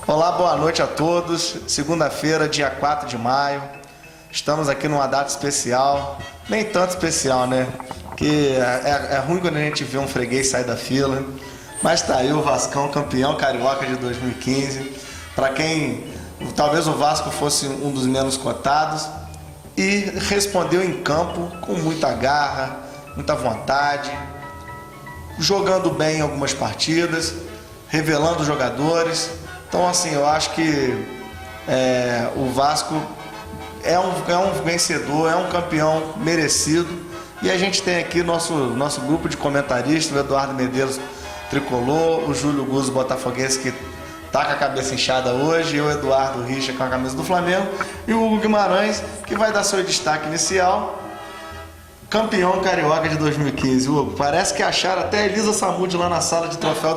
Olá, boa noite a todos. Segunda-feira, dia 4 de maio. Estamos aqui numa data especial. Nem tanto especial, né? Que é ruim quando a gente vê um freguês sair da fila. Mas tá aí o Vascão, campeão carioca de 2015. Para quem talvez o Vasco fosse um dos menos cotados. E respondeu em campo com muita garra, muita vontade. Jogando bem em algumas partidas. Revelando jogadores. Então, assim, eu acho que o Vasco é um vencedor, é um campeão merecido. E a gente tem aqui nosso grupo de comentaristas, o Eduardo Medeiros tricolor, o Júlio Guzzo botafoguense, que tá com a cabeça inchada hoje, e o Eduardo Richa com a camisa do Flamengo, e o Hugo Guimarães, que vai dar seu destaque inicial. Campeão carioca de 2015, Hugo. Parece que acharam até a Elisa Samúdio lá na sala de troféu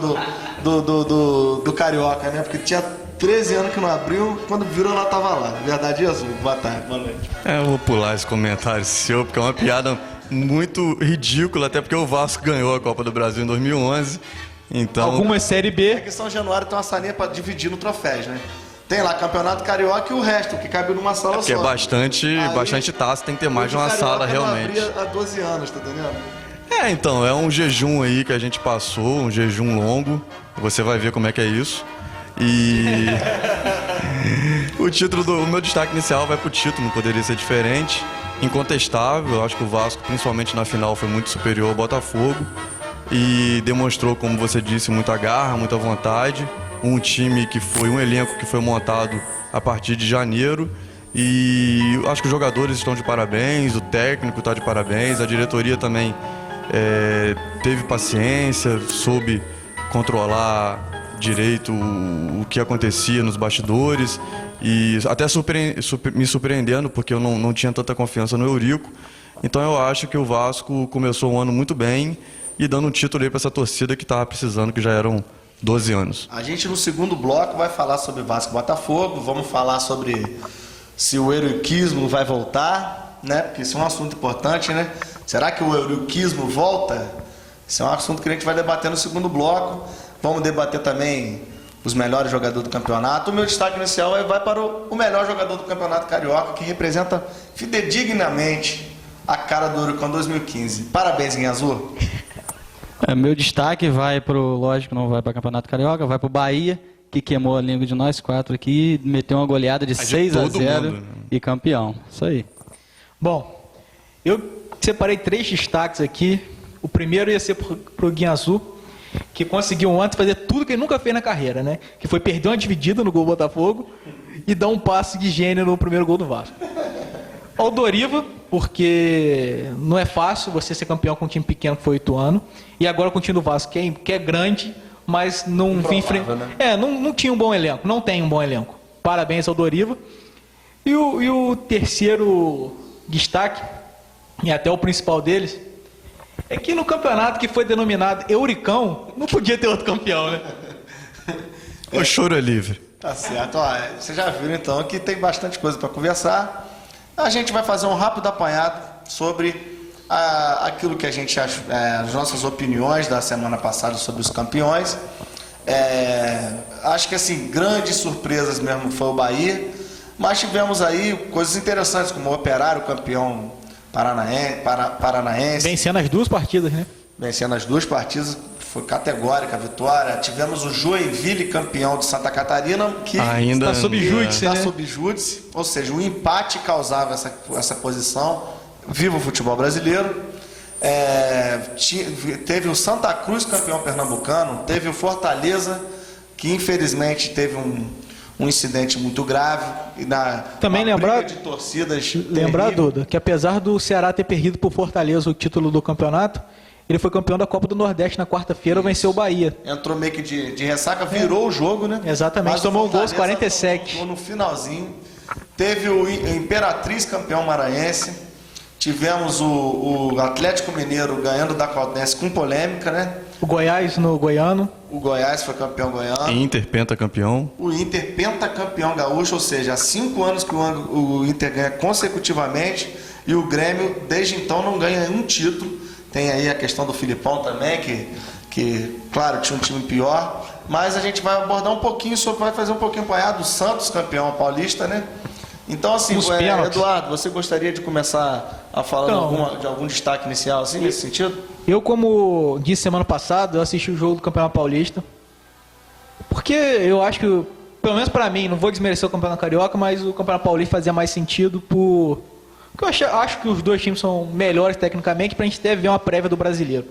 do Carioca, né? Porque tinha 13 anos que não abriu, quando virou ela tava lá. Verdade é isso, Hugo? Boa tarde, boa noite. Eu vou pular esse comentário seu, porque é uma piada muito ridícula, até porque o Vasco ganhou a Copa do Brasil em 2011. Então... Alguma Série B. É que São Januário tem uma salinha para dividir no troféus, né? Tem lá Campeonato Carioca e o resto, que cabe numa sala só. Que é bastante taça, tem que ter mais de uma sala realmente. Não abria há 12 anos, tá entendendo? Então, é um jejum aí que a gente passou, um jejum longo. Você vai ver como é que é isso. E o meu destaque inicial vai pro título, não poderia ser diferente. Incontestável, eu acho que o Vasco, principalmente na final, foi muito superior ao Botafogo. E demonstrou, como você disse, muita garra, muita vontade. Um elenco que foi montado a partir de janeiro. E acho que os jogadores estão de parabéns, o técnico está de parabéns, a diretoria também teve paciência, soube controlar direito o que acontecia nos bastidores. E até me surpreendendo, porque eu não tinha tanta confiança no Eurico. Então eu acho que o Vasco começou o ano muito bem e dando um título aí para essa torcida que estava precisando, que já eram 12 anos. A gente no segundo bloco vai falar sobre Vasco e Botafogo, vamos falar sobre se o euriquismo vai voltar, né? Porque isso é um assunto importante, né? Será que o euriquismo volta? Esse é um assunto que a gente vai debater no segundo bloco. Vamos debater também os melhores jogadores do campeonato. O meu destaque inicial vai para o melhor jogador do campeonato carioca, que representa fidedignamente a cara do Euricão 2015. Parabéns, Guinha Azul. Meu destaque vai lógico, não vai para o Campeonato Carioca, vai para o Bahia, que queimou a língua de nós quatro aqui, meteu uma goleada de 6-0 e campeão. Isso aí. Bom, eu separei 3 destaques aqui. O primeiro ia ser para o Guinha Azul, que conseguiu ontem fazer tudo que ele nunca fez na carreira, né? Que foi perder uma dividida no gol do Botafogo e dar um passe de gênio no primeiro gol do Vasco. Ao Doriva, porque não é fácil você ser campeão com um time pequeno que foi 8 anos, e agora com o time do Vasco, que é grande, mas não tinha um bom elenco, não tem um bom elenco. Parabéns ao Doriva. E o terceiro destaque, e até o principal deles, é que no campeonato que foi denominado Euricão, não podia ter outro campeão, né? O choro é livre. Tá certo. Ó, vocês já viram então que tem bastante coisa para conversar. A gente vai fazer um rápido apanhado sobre aquilo que a gente acha, as nossas opiniões da semana passada sobre os campeões. Acho que assim, grandes surpresas mesmo foi o Bahia, mas tivemos aí coisas interessantes, como o Operário, campeão paranaense. Vencendo as 2 partidas, né? Vencendo as 2 partidas, foi categórica a vitória. Tivemos o Joinville, campeão de Santa Catarina, que ainda está sob júdice, está né? sob júdice, ou seja, o empate causava essa posição. Viva o futebol brasileiro. Teve o Santa Cruz, campeão pernambucano, teve o Fortaleza, que infelizmente teve um incidente muito grave. E também briga de torcidas. Lembrar, Duda, que apesar do Ceará ter perdido por Fortaleza o título do campeonato, ele foi campeão da Copa do Nordeste na quarta-feira, venceu o Bahia. Entrou meio que de ressaca, virou o jogo, né? Exatamente, tomou um gol aos 47. No finalzinho. Teve o Imperatriz, campeão maranhense. Tivemos o Atlético Mineiro ganhando da Caldense com polêmica, né? O Goiás no Goiano. O Goiás foi campeão goiano. Inter pentacampeão. O Inter pentacampeão gaúcho, ou seja, há 5 anos que o Inter ganha consecutivamente e o Grêmio, desde então, não ganha um título. Tem aí a questão do Filipão também, que claro, tinha um time pior. Mas a gente vai abordar um pouquinho vai fazer um pouquinho apanhado do Santos, campeão paulista, né? Então, assim, Eduardo, você gostaria de começar a falar de algum destaque inicial, assim, nesse sentido? Eu, como disse semana passada, eu assisti o jogo do Campeonato Paulista. Porque eu acho que, pelo menos pra mim, não vou desmerecer o Campeonato Carioca, mas o Campeonato Paulista fazia mais sentido porque eu acho que os dois times são melhores tecnicamente, pra gente deve ver uma prévia do brasileiro.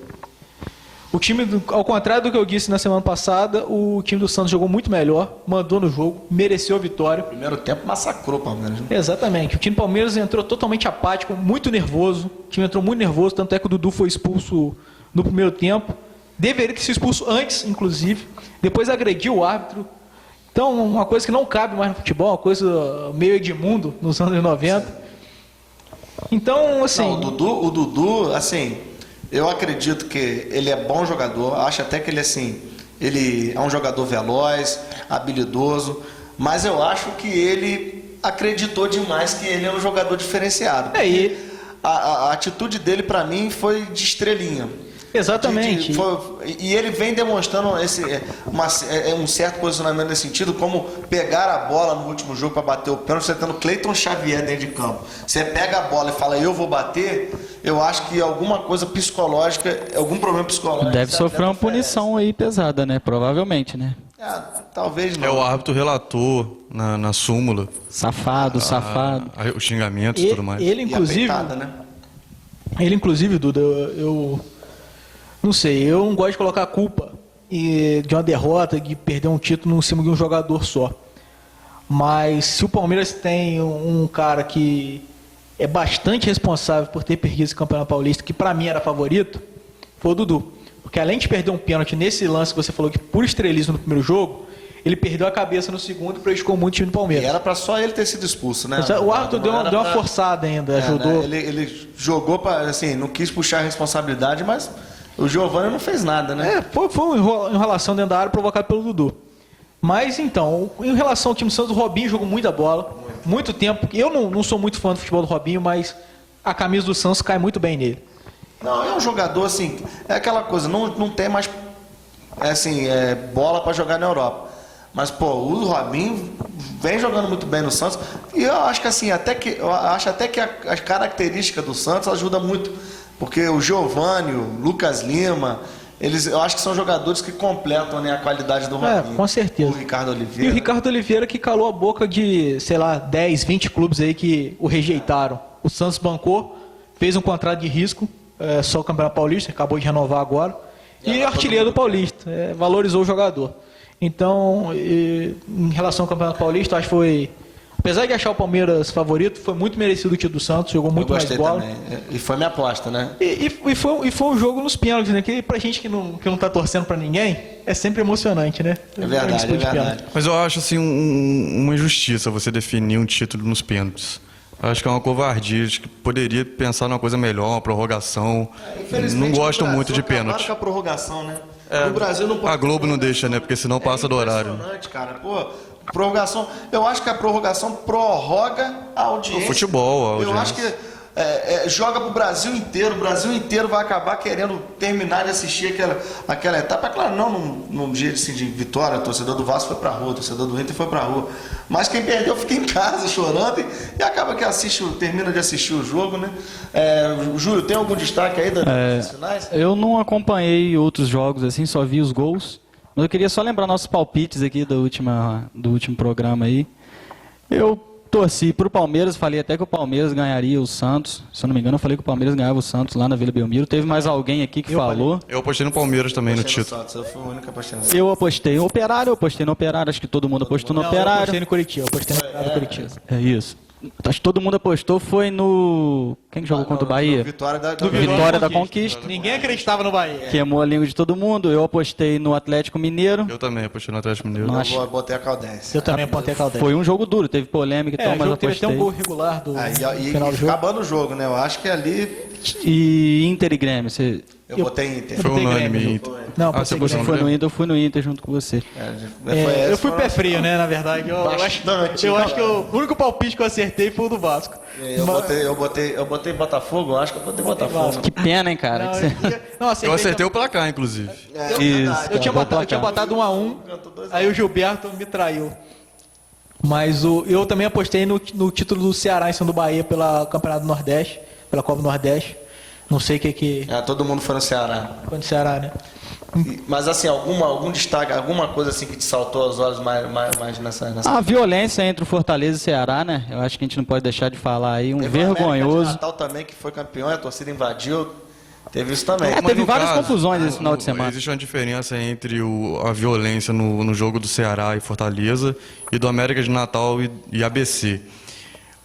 O time, ao contrário do que eu disse na semana passada, o time do Santos jogou muito melhor, mandou no jogo, mereceu a vitória. Primeiro tempo massacrou o Palmeiras. Né? Exatamente. O time do Palmeiras entrou totalmente apático, muito nervoso. O time entrou muito nervoso, tanto é que o Dudu foi expulso no primeiro tempo. Deveria ter sido expulso antes, inclusive. Depois agrediu o árbitro. Então, uma coisa que não cabe mais no futebol, uma coisa meio Edmundo nos anos 90. Então, assim... Não, o Dudu, assim... Eu acredito que ele é bom jogador, acho até que ele é um jogador veloz, habilidoso, mas eu acho que ele acreditou demais que ele é um jogador diferentem a atitude dele para mim foi de estrelinha. Exatamente. E ele vem demonstrando um certo posicionamento nesse sentido, como pegar a bola no último jogo para bater o pênalti, você tendo Cleiton Xavier dentro de campo. Você pega a bola e fala, eu vou bater, eu acho que alguma coisa psicológica, algum problema psicológico... Deve sofrer uma punição aí pesada, né? Provavelmente, né? Talvez não. O árbitro relatou na súmula. Safado. Os xingamentos e tudo mais. Ele, inclusive... Peitada, né? Ele, inclusive, Duda, eu... Não sei, eu não gosto de colocar a culpa de uma derrota, de perder um título em cima de um jogador só. Mas se o Palmeiras tem um cara que é bastante responsável por ter perdido esse Campeonato Paulista, que pra mim era favorito, foi o Dudu. Porque além de perder um pênalti nesse lance que você falou que por estrelismo no primeiro jogo, ele perdeu a cabeça no segundo e prejudicou muito o time do Palmeiras. E era pra só ele ter sido expulso, né? O árbitro deu uma forçada ainda, ajudou. Né? Ele jogou para, assim, não quis puxar a responsabilidade, mas... O Giovani não fez nada, né? Foi uma enrolação dentro da área provocada pelo Dudu. Mas, então, em relação ao time do Santos, o Robinho jogou muita bola, muito tempo. Eu não sou muito fã do futebol do Robinho, mas a camisa do Santos cai muito bem nele. Não, é um jogador, assim, é aquela coisa, não tem mais, bola para jogar na Europa. Mas, pô, o Robinho vem jogando muito bem no Santos. E eu acho que, assim, eu acho até que a característica do Santos ajuda muito. Porque o Giovani, o Lucas Lima, eu acho que são jogadores que completam, né, a qualidade do Robinho. Com certeza. O Ricardo Oliveira. E o Ricardo Oliveira que calou a boca de, 10, 20 clubes aí que o rejeitaram. O Santos bancou, fez um contrato de risco, só o Campeonato Paulista, acabou de renovar agora. E artilheiro do Paulista, valorizou o jogador. Então, em relação ao Campeonato Paulista, acho que foi... Apesar de achar o Palmeiras favorito, foi muito merecido o título do Santos, jogou muito mais bola. Também. E foi minha aposta, né? E foi um jogo nos pênaltis, né? Que pra gente que não tá torcendo pra ninguém, é sempre emocionante, né? É verdade. Mas eu acho, assim, uma injustiça você definir um título nos pênaltis. Acho que é uma covardia, acho que poderia pensar numa coisa melhor, uma prorrogação. Não gosto muito de pênalti. Com a prorrogação, né? No Brasil não pode. A Globo não deixa, né? Porque senão passa do horário. Impressionante, cara. Pô, prorrogação. Eu acho que a prorrogação prorroga a audiência. O futebol, a audiência. Eu acho que joga pro Brasil inteiro. O Brasil inteiro vai acabar querendo terminar de assistir aquela etapa. É claro, não num dia assim, de vitória. O torcedor do Vasco foi pra rua, o torcedor do Inter foi pra rua. Mas quem perdeu fica em casa chorando e acaba que termina de assistir o jogo, né? Júlio, tem algum destaque aí das finais? Eu não acompanhei outros jogos assim, só vi os gols. Mas eu queria só lembrar nossos palpites aqui do último programa aí. Eu torci pro Palmeiras, falei até que o Palmeiras ganharia o Santos. Se eu não me engano, eu falei que o Palmeiras ganhava o Santos lá na Vila Belmiro. Teve mais alguém aqui que falou. Eu apostei no Palmeiras também no título. Eu fui o único que apostei no Eu apostei no Operário, acho que todo mundo apostou no Operário. Eu apostei no Curitiba, É isso. acho que todo mundo apostou, foi no... Quem que jogou contra o Bahia? Vitória da Vitória da Conquista. Ninguém acreditava no Bahia. Queimou a língua de todo mundo. Eu apostei no Atlético Mineiro. Eu também apostei no Atlético Mineiro. Nossa. Eu botei a Caldense. Eu também apontei a Caldense. Foi um jogo duro, teve polêmica e tal, O mas jogo eu teve até apostei. um gol regular do E final do jogo. acabando o jogo, né? Eu acho que ali E Inter e Grêmio, você... eu botei Inter. Foi botei unânime. Grêmio. Inter. Não, Ah, apostei você Você apostou foi no Grêmio? Inter, eu fui no Inter junto com você. Eu fui pé frio, né, na verdade. Eu acho que o único palpite que eu acertei foi o do Vasco. Eu botei Botafogo, eu acho que eu botei Botafogo. Que pena, hein, cara. Não, que você- Eu acertei o placar, inclusive. Isso. Eu tinha Bom botado 1-1, aí o Gilberto me traiu. Mas eu também apostei no título do Ceará em cima do Bahia pela Campeonato do Nordeste, pela Copa do Nordeste. Não sei o que Todo mundo foi no Ceará. foi no Ceará, né? Mas assim, algum destaque, alguma coisa assim que te saltou aos olhos mais nessa... A violência entre o Fortaleza e o Ceará, né? Eu acho que a gente não pode deixar de falar aí. Um Teve o América de vergonhoso. Natal também, que foi campeão, a torcida invadiu. Teve isso também. Teve no várias caso, confusões esse final de semana. Existe uma diferença entre a violência no jogo do Ceará e Fortaleza e do América de Natal e ABC.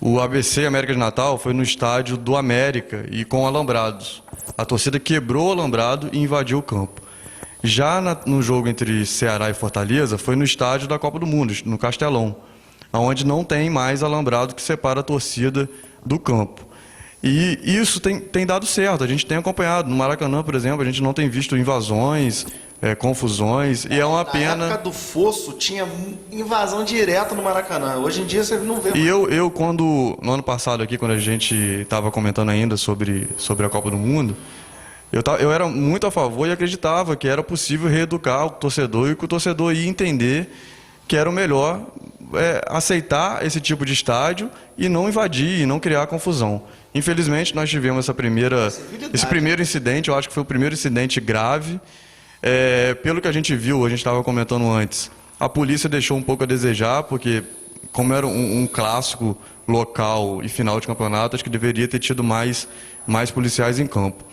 O ABC América de Natal foi no estádio do América e com alambrados. A torcida quebrou o alambrado e invadiu o campo. Já no jogo entre Ceará e Fortaleza foi no estádio da Copa do Mundo, no Castelão, onde não tem mais alambrado que separa a torcida do campo. E isso tem dado certo, a gente tem acompanhado. No Maracanã, por exemplo, a gente não tem visto invasões, confusões, e é uma Na pena... época do Fosso, tinha invasão direta no Maracanã. Hoje em dia você não vê mais. E no ano passado aqui, quando a gente estava comentando ainda sobre a Copa do Mundo, eu era muito a favor e acreditava que era possível reeducar o torcedor e que o torcedor ia entender que era o melhor aceitar esse tipo de estádio e não invadir e não criar confusão. Infelizmente, nós tivemos esse primeiro incidente, eu acho que foi o primeiro incidente grave. Pelo que a gente viu, a gente estava comentando antes, a polícia deixou um pouco a desejar, porque como era um clássico local e final de campeonato, acho que deveria ter tido mais policiais em campo.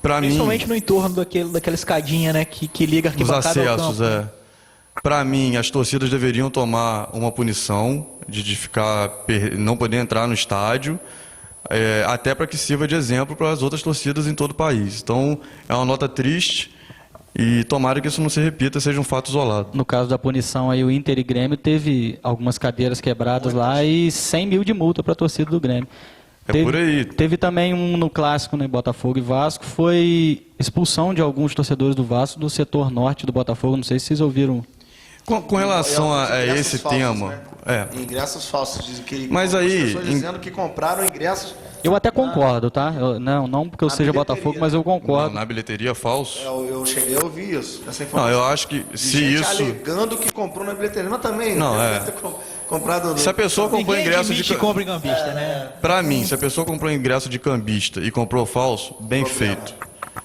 Principalmente no entorno daquela escadinha, né, que liga a Os arquibancada ao acessos, campo. Para mim, as torcidas deveriam tomar uma punição de não poder entrar no estádio, até para que sirva de exemplo para as outras torcidas em todo o país. Então, é uma nota triste e tomara que isso não se repita, seja um fato isolado. No caso da punição aí, o Inter e Grêmio teve algumas cadeiras quebradas lá e 100 mil de multa para a torcida do Grêmio. Por aí. Teve também um no clássico, né, Botafogo e Vasco, foi expulsão de alguns torcedores do Vasco do setor norte do Botafogo. Não sei se vocês ouviram. Com relação a esse Ingressos tema... falsos, né? Ingressos falsos. Dizem que Mas algumas aí, pessoas dizendo que compraram ingressos... Eu até concordo, tá? Não porque eu seja bilheteria, Botafogo, mas eu concordo. Na bilheteria, falso? Eu cheguei a ouvir isso, essa Não, informação. eu acho que De se gente isso... alegando que comprou na bilheteria. Mas também... Não, deve ter comprado... Se a pessoa comprou Ninguém ingresso admite de... que compra em cambista, né? Para mim, se a pessoa comprou ingresso de cambista e comprou falso, bem feito.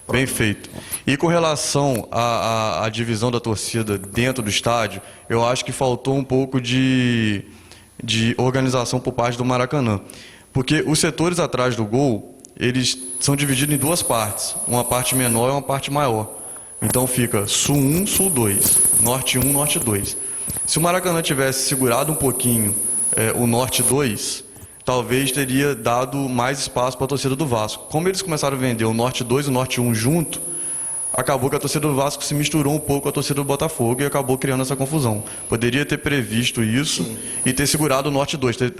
Bem feito. E com relação à divisão da torcida dentro do estádio, eu acho que faltou um pouco de organização por parte do Maracanã. Porque os setores atrás do gol, eles são divididos em duas partes. Uma parte menor e uma parte maior. Então fica Sul 1, Sul 2, Norte 1, Norte 2. Se o Maracanã tivesse segurado um pouquinho o Norte 2, talvez teria dado mais espaço para a torcida do Vasco. Como eles começaram a vender o Norte 2 e o Norte 1 junto, acabou que a torcida do Vasco se misturou um pouco com a torcida do Botafogo e acabou criando essa confusão. Poderia ter previsto isso e ter segurado o Norte 2, ter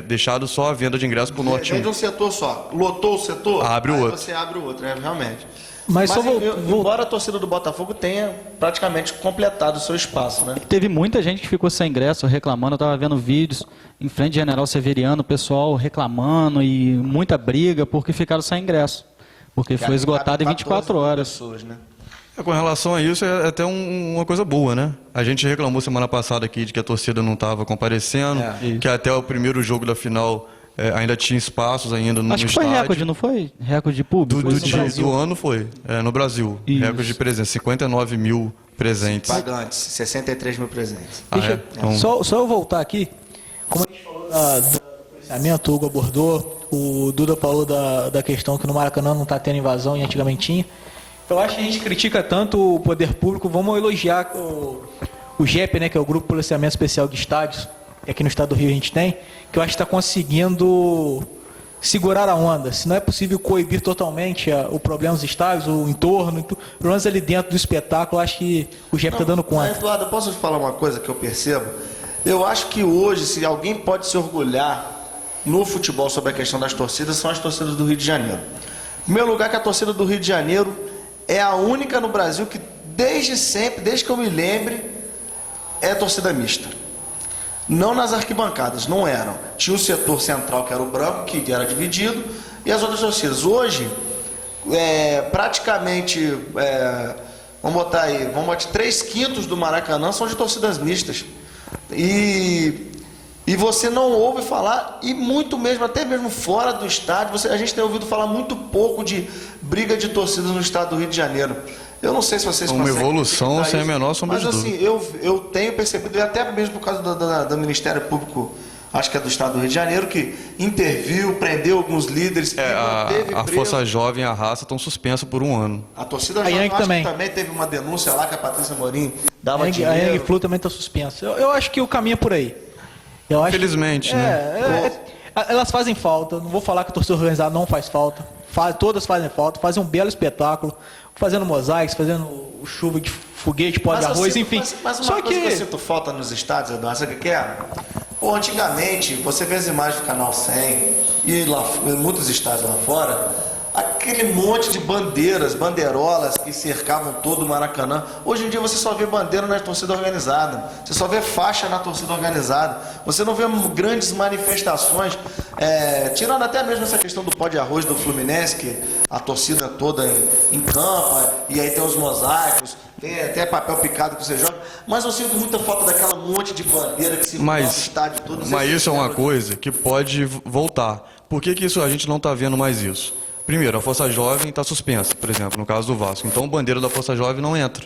deixado só a venda de ingresso para o Norte 1. Vende um setor só. Lotou o setor, Abre o aí outro. você abre o outro, realmente. Mas só embora a torcida do Botafogo tenha praticamente completado o seu espaço, né? Teve muita gente que ficou sem ingresso, reclamando. Eu estava vendo vídeos em frente de General Severiano, o pessoal reclamando e muita briga porque ficaram sem ingresso. Porque foi esgotado em 24 horas. Pessoas, né? Com relação a isso, é até uma coisa boa, né? A gente reclamou semana passada aqui de que a torcida não estava comparecendo, que até o primeiro jogo da final ainda tinha espaços ainda no Acho que foi estádio. recorde, não foi? Recorde de público? Do ano foi, no Brasil. Isso. Recorde de presença, 59 mil presentes. Pagantes, 63 mil presentes. Então, Só eu voltar aqui, como a gente falou do policiamento, o Hugo abordou, o Duda falou da questão que no Maracanã não está tendo invasão e antigamente tinha. Eu acho que a gente critica tanto o poder público, vamos elogiar o GEP, né, que é o Grupo de Policiamento Especial de Estádios, e aqui no estado do Rio a gente tem, que eu acho que está conseguindo segurar a onda. Se não é possível coibir totalmente o problema dos estádios, o entorno, pelo menos ali dentro do espetáculo, acho que o GEP está dando conta. Eduardo, eu posso te falar uma coisa que eu percebo? Eu acho que hoje, se alguém pode se orgulhar no futebol sobre a questão das torcidas, são as torcidas do Rio de Janeiro. Em primeiro lugar, que a torcida do Rio de Janeiro é a única no Brasil que desde sempre, desde que eu me lembre, é torcida mista. Não nas arquibancadas, não eram. Tinha um setor central que era o branco, que era dividido, e as outras torcidas. Hoje, praticamente, vamos botar 3/5 do Maracanã são de torcidas mistas. E você não ouve falar, e muito mesmo, até mesmo fora do estádio, a gente tem ouvido falar muito pouco de briga de torcidas no estado do Rio de Janeiro. Eu não sei se vocês uma evolução sem a menor sombra de mas dúvida. assim, eu tenho percebido, e até mesmo por causa do Ministério Público, acho que é do estado do Rio de Janeiro, que interviu, prendeu alguns líderes, a Força Jovem e a Raça estão suspensas por 1 ano. A torcida jovem também. Que também teve uma denúncia lá que a Patrícia Morim dava A dinheiro. Yang Flu também está suspensa. Eu acho que o caminho é por aí. Infelizmente, né? Elas fazem falta. Não vou falar que a torcida organizada não faz falta. Todas fazem falta. Fazem um belo espetáculo. Fazendo mosaicos, fazendo chuva de foguete, pó de arroz, enfim. Mas uma coisa que eu sinto falta nos estádios, Eduardo, sabe o que é? Pô, antigamente, você vê as imagens do Canal 100 e lá, em muitos estádios lá fora, aquele monte de bandeiras, bandeirolas que cercavam todo o Maracanã. Hoje em dia você só vê bandeira na torcida organizada, você só vê faixa na torcida organizada, você não vê grandes manifestações, tirando até mesmo essa questão do pó de arroz do Fluminense, que a torcida toda encampa, e aí tem os mosaicos, tem até papel picado que você joga, mas eu sinto muita falta daquela monte de bandeira que se no estádio todo. Mas isso é uma coisa que pode voltar. Por que isso a gente não está vendo mais isso? Primeiro, a Força Jovem está suspensa, por exemplo, no caso do Vasco. Então, a bandeira da Força Jovem não entra.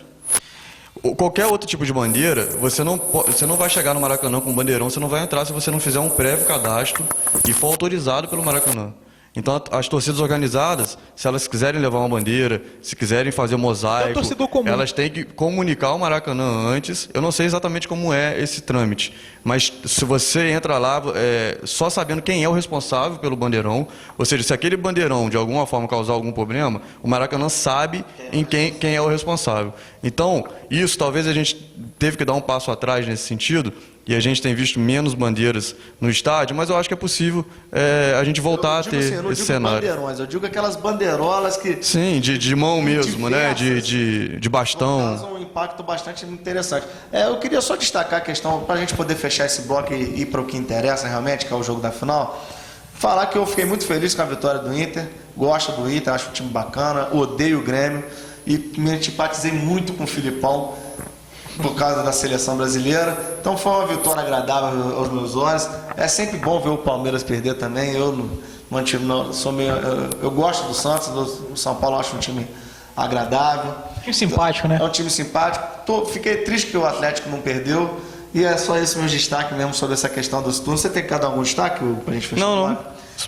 Qualquer outro tipo de bandeira, você não vai chegar no Maracanã com um bandeirão, você não vai entrar se você não fizer um prévio cadastro e for autorizado pelo Maracanã. Então, as torcidas organizadas, se elas quiserem levar uma bandeira, se quiserem fazer mosaico, elas têm que comunicar ao Maracanã antes. Eu não sei exatamente como é esse trâmite, mas se você entra lá só sabendo quem é o responsável pelo bandeirão, ou seja, se aquele bandeirão de alguma forma causar algum problema, o Maracanã sabe em quem é o responsável. Então, isso talvez a gente teve que dar um passo atrás nesse sentido, e a gente tem visto menos bandeiras no estádio, mas eu acho que é possível a gente voltar a ter esse cenário. Eu digo aquelas bandeirolas que... Sim, de mão mesmo, né? De bastão. Causam um impacto bastante interessante. Eu queria só destacar a questão, para a gente poder fechar esse bloco e ir para o que interessa realmente, que é o jogo da final, falar que eu fiquei muito feliz com a vitória do Inter, gosto do Inter, acho um time bacana, odeio o Grêmio, e me antipatizei muito com o Filipão, por causa da seleção brasileira. Então foi uma vitória agradável aos meus olhos. É sempre bom ver o Palmeiras perder também. Eu gosto do Santos, do São Paulo, acho um time agradável. Time simpático, né? É um time simpático. Fiquei triste que o Atlético não perdeu. E é só esse meu destaque mesmo sobre essa questão dos turnos. Você tem que dar algum destaque pra gente fechar? Não.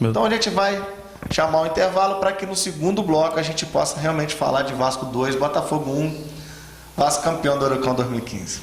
Então a gente vai chamar um intervalo para que no segundo bloco a gente possa realmente falar de Vasco 2, Botafogo 1. Vasco campeão do Huracão 2015.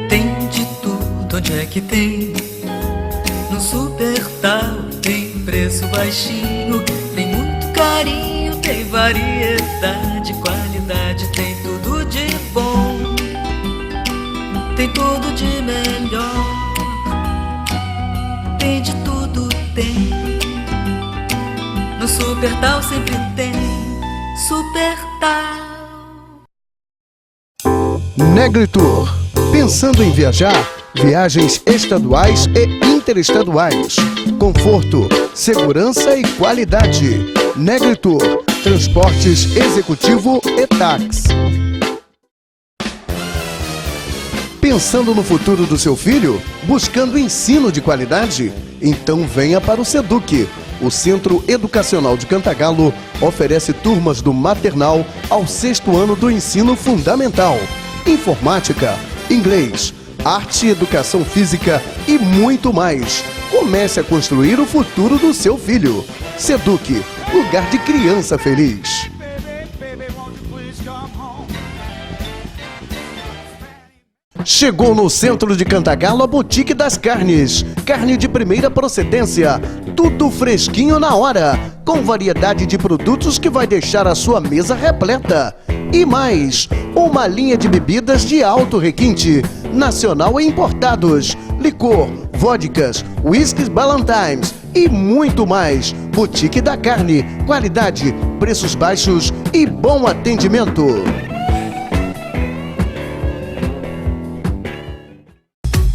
Tem de tudo, onde é que tem? No Supertal tem preço baixinho, tem muito carinho, tem variedade, qualidade, tem tudo de bom, tem tudo de melhor, tem de tudo, tem. No Supertal sempre tem, Supertal. Negritour. Pensando em viajar? Viagens estaduais e interestaduais. Conforto, segurança e qualidade. Negritour. Transportes executivo e táxi. Pensando no futuro do seu filho? Buscando ensino de qualidade? Então venha para o SEDUC. O Centro Educacional de Cantagalo oferece turmas do maternal ao 6º ano do ensino fundamental, informática, inglês, arte e educação física e muito mais. Comece a construir o futuro do seu filho. Seduc, lugar de criança feliz. Chegou no centro de Cantagalo a Boutique das Carnes. Carne de primeira procedência, tudo fresquinho na hora, com variedade de produtos que vai deixar a sua mesa repleta. E mais, uma linha de bebidas de alto requinte, nacional e importados, licor, vodkas, whiskies Ballantines e muito mais. Boutique da Carne, qualidade, preços baixos e bom atendimento.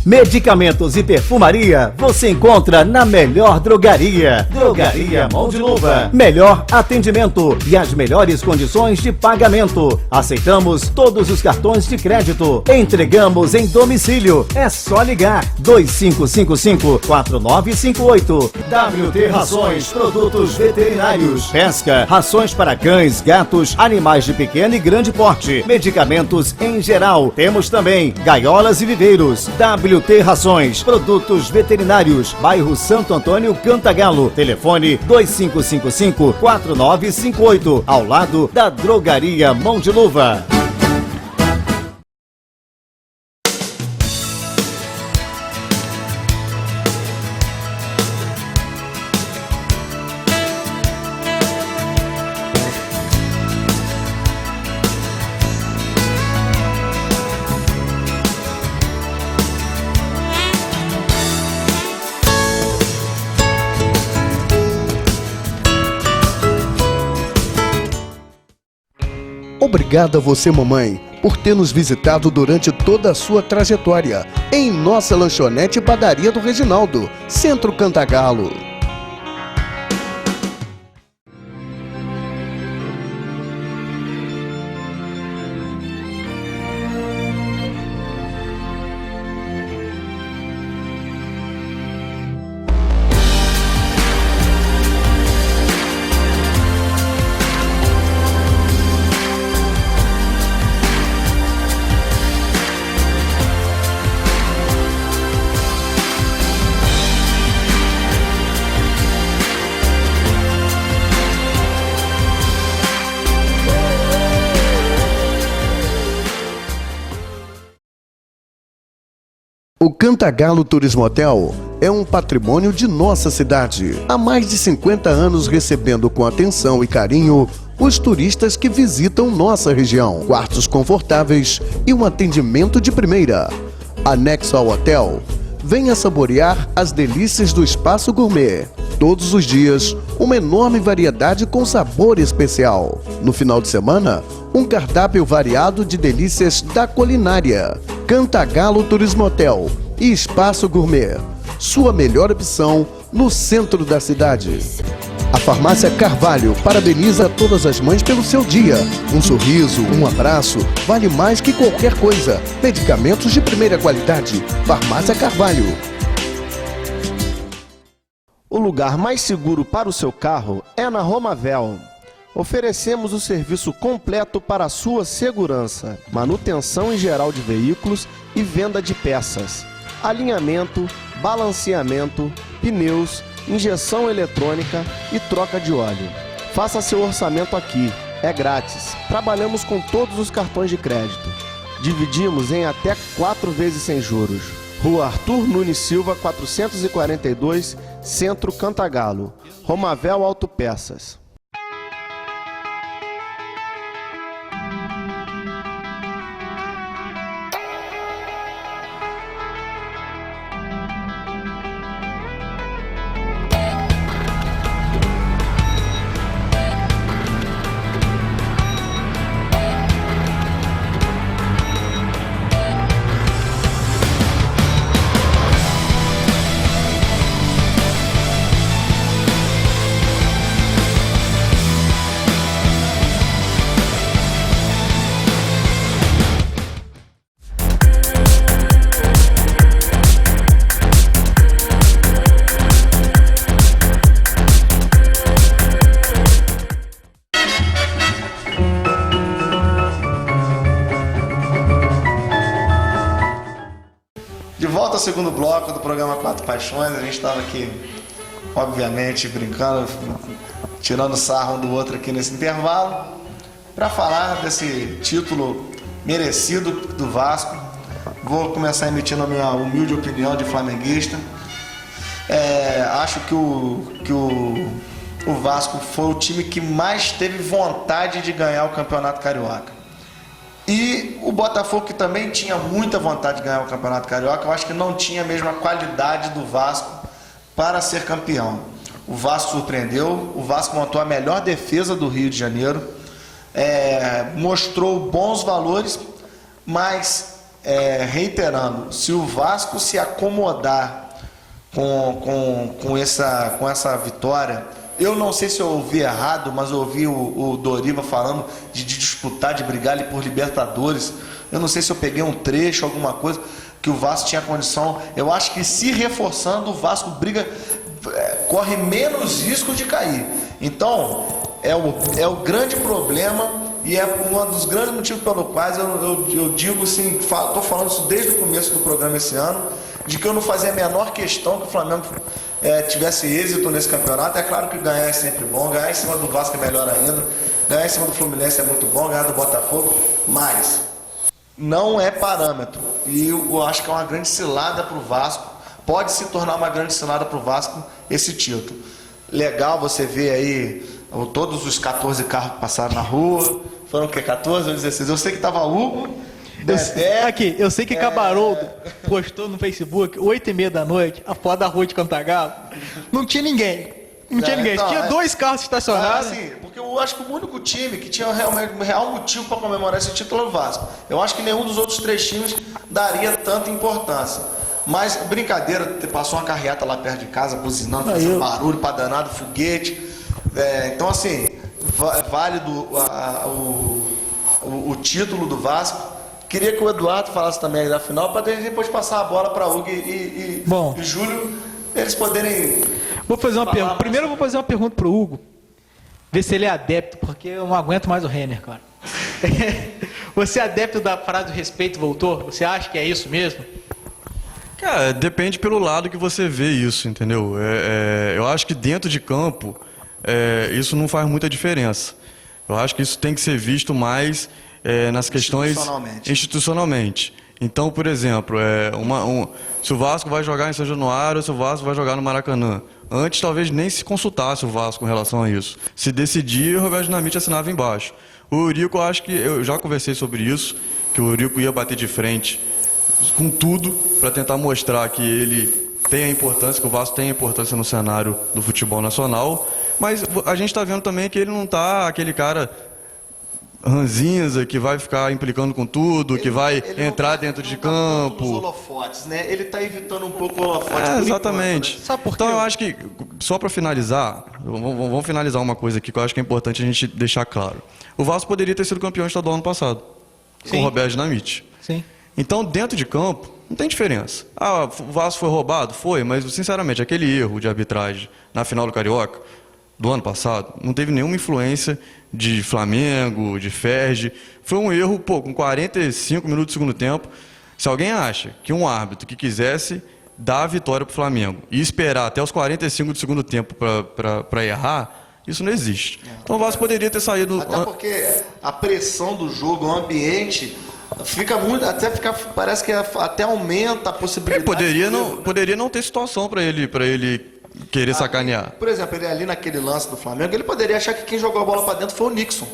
Medicamentos e perfumaria você encontra na melhor drogaria. Drogaria Mão de Luva. Melhor atendimento e as melhores condições de pagamento. Aceitamos todos os cartões de crédito. Entregamos em domicílio. É só ligar 2555-4958. WT Rações, produtos veterinários. Pesca, rações para cães, gatos, animais de pequeno e grande porte. Medicamentos em geral. Temos também gaiolas e viveiros. WT Rações, produtos veterinários, bairro Santo Antônio, Cantagalo. Telefone 2555-4958, ao lado da Drogaria Mão de Luva. Obrigado a você, mamãe, por ter nos visitado durante toda a sua trajetória em nossa lanchonete e padaria do Reginaldo, Centro Cantagalo. O Cantagalo Turismo Hotel é um patrimônio de nossa cidade. Há mais de 50 anos recebendo com atenção e carinho os turistas que visitam nossa região. Quartos confortáveis e um atendimento de primeira. Anexo ao hotel, venha saborear as delícias do espaço gourmet. Todos os dias, uma enorme variedade com sabor especial. No final de semana, um cardápio variado de delícias da culinária. Cantagalo Turismo Hotel e Espaço Gourmet. Sua melhor opção no centro da cidade. A Farmácia Carvalho parabeniza todas as mães pelo seu dia. Um sorriso, um abraço, vale mais que qualquer coisa. Medicamentos de primeira qualidade. Farmácia Carvalho. O lugar mais seguro para o seu carro é na Romavel. Oferecemos o serviço completo para a sua segurança, manutenção em geral de veículos e venda de peças, alinhamento, balanceamento, pneus, injeção eletrônica e troca de óleo. Faça seu orçamento aqui, é grátis. Trabalhamos com todos os cartões de crédito. Dividimos em até 4 vezes sem juros. Rua Arthur Nunes Silva, 442, Centro Cantagalo. Romavel Autopeças. segundo bloco do programa Quatro Paixões. A gente estava aqui, obviamente, brincando, tirando sarro um do outro aqui nesse intervalo, para falar desse título merecido do Vasco. Vou começar emitindo a minha humilde opinião de flamenguista. Acho que o Vasco foi o time que mais teve vontade de ganhar o Campeonato Carioca. E o Botafogo, que também tinha muita vontade de ganhar o Campeonato Carioca, eu acho que não tinha a mesma qualidade do Vasco para ser campeão. O Vasco surpreendeu, o Vasco montou a melhor defesa do Rio de Janeiro, mostrou bons valores, mas, reiterando, se o Vasco se acomodar com essa vitória, eu não sei se eu ouvi errado, mas eu ouvi o Doriva falando de disputar, de brigar ali por Libertadores. Eu não sei se eu peguei um trecho, alguma coisa, que o Vasco tinha condição. Eu acho que se reforçando, o Vasco corre menos risco de cair. Então, é o grande problema e é um dos grandes motivos pelo quais eu digo assim, estou falando isso desde o começo do programa esse ano, de que eu não fazia a menor questão que o Flamengo tivesse êxito nesse campeonato. É claro que ganhar é sempre bom, ganhar em cima do Vasco é melhor ainda, ganhar em cima do Fluminense é muito bom, ganhar do Botafogo, mas não é parâmetro. E eu acho que é uma grande cilada para o Vasco, pode se tornar uma grande cilada para o Vasco esse título. Legal você ver aí todos os 14 carros que passaram na rua, foram o quê? 14 ou 16? Eu sei que estava Hugo, eu sei que Cabaroldo postou no Facebook, 8h30 da noite, a foto da rua de Cantagalo. Não tinha ninguém. Tinha 2 carros estacionados. Assim, porque eu acho que o único time que tinha realmente um real motivo para comemorar esse título é o Vasco. Eu acho que nenhum dos outros 3 times daria tanta importância. Mas, brincadeira, passou uma carreata lá perto de casa, buzinando, fazendo barulho pra danado, foguete. Então, assim, válido o título do Vasco. Queria que o Eduardo falasse também aí da final, para depois passar a bola para Hugo e Júlio, eles poderem... Vou fazer uma pergunta. Primeiro eu vou fazer uma pergunta pro Hugo, ver se ele é adepto, porque eu não aguento mais o Renner, cara. Você é adepto da frase do respeito voltou? Você acha que é isso mesmo? Cara, depende pelo lado que você vê isso, entendeu? Eu acho que dentro de campo, isso não faz muita diferença. Eu acho que isso tem que ser visto mais nas questões institucionalmente. Então, por exemplo, se o Vasco vai jogar em São Januário ou se o Vasco vai jogar no Maracanã. Antes, talvez nem se consultasse o Vasco com relação a isso. Se decidir, o Roberto Dinamite assinava embaixo. O Eurico, eu acho que eu já conversei sobre isso, que o Eurico ia bater de frente com tudo para tentar mostrar que ele tem a importância, que o Vasco tem a importância no cenário do futebol nacional, mas a gente está vendo também que ele não está aquele cara ranzinza que vai ficar implicando com tudo, que vai entrar dentro de campo. Os holofotes, né? Ele está evitando um pouco o holofote. Exatamente. Enquanto, né? Sabe por quê? Então eu acho que, só para finalizar, vamos finalizar uma coisa aqui que eu acho que é importante a gente deixar claro. O Vasco poderia ter sido campeão estadual ano passado, com o Roberto Dinamite. Sim. Então, dentro de campo, não tem diferença. O Vasco foi roubado? Foi, mas, sinceramente, aquele erro de arbitragem na final do Carioca, do ano passado, não teve nenhuma influência de Flamengo, de Ferge. Foi um erro, com 45 minutos do segundo tempo. Se alguém acha que um árbitro que quisesse dar a vitória para o Flamengo e esperar até os 45 do segundo tempo para errar, isso não existe. Então, o Vasco poderia ter saído... Até porque a pressão do jogo, o ambiente... parece que até aumenta a possibilidade. Poderia não ter situação para ele querer sacanear. Por exemplo, ele ali naquele lance do Flamengo, ele poderia achar que quem jogou a bola para dentro foi o Nixon.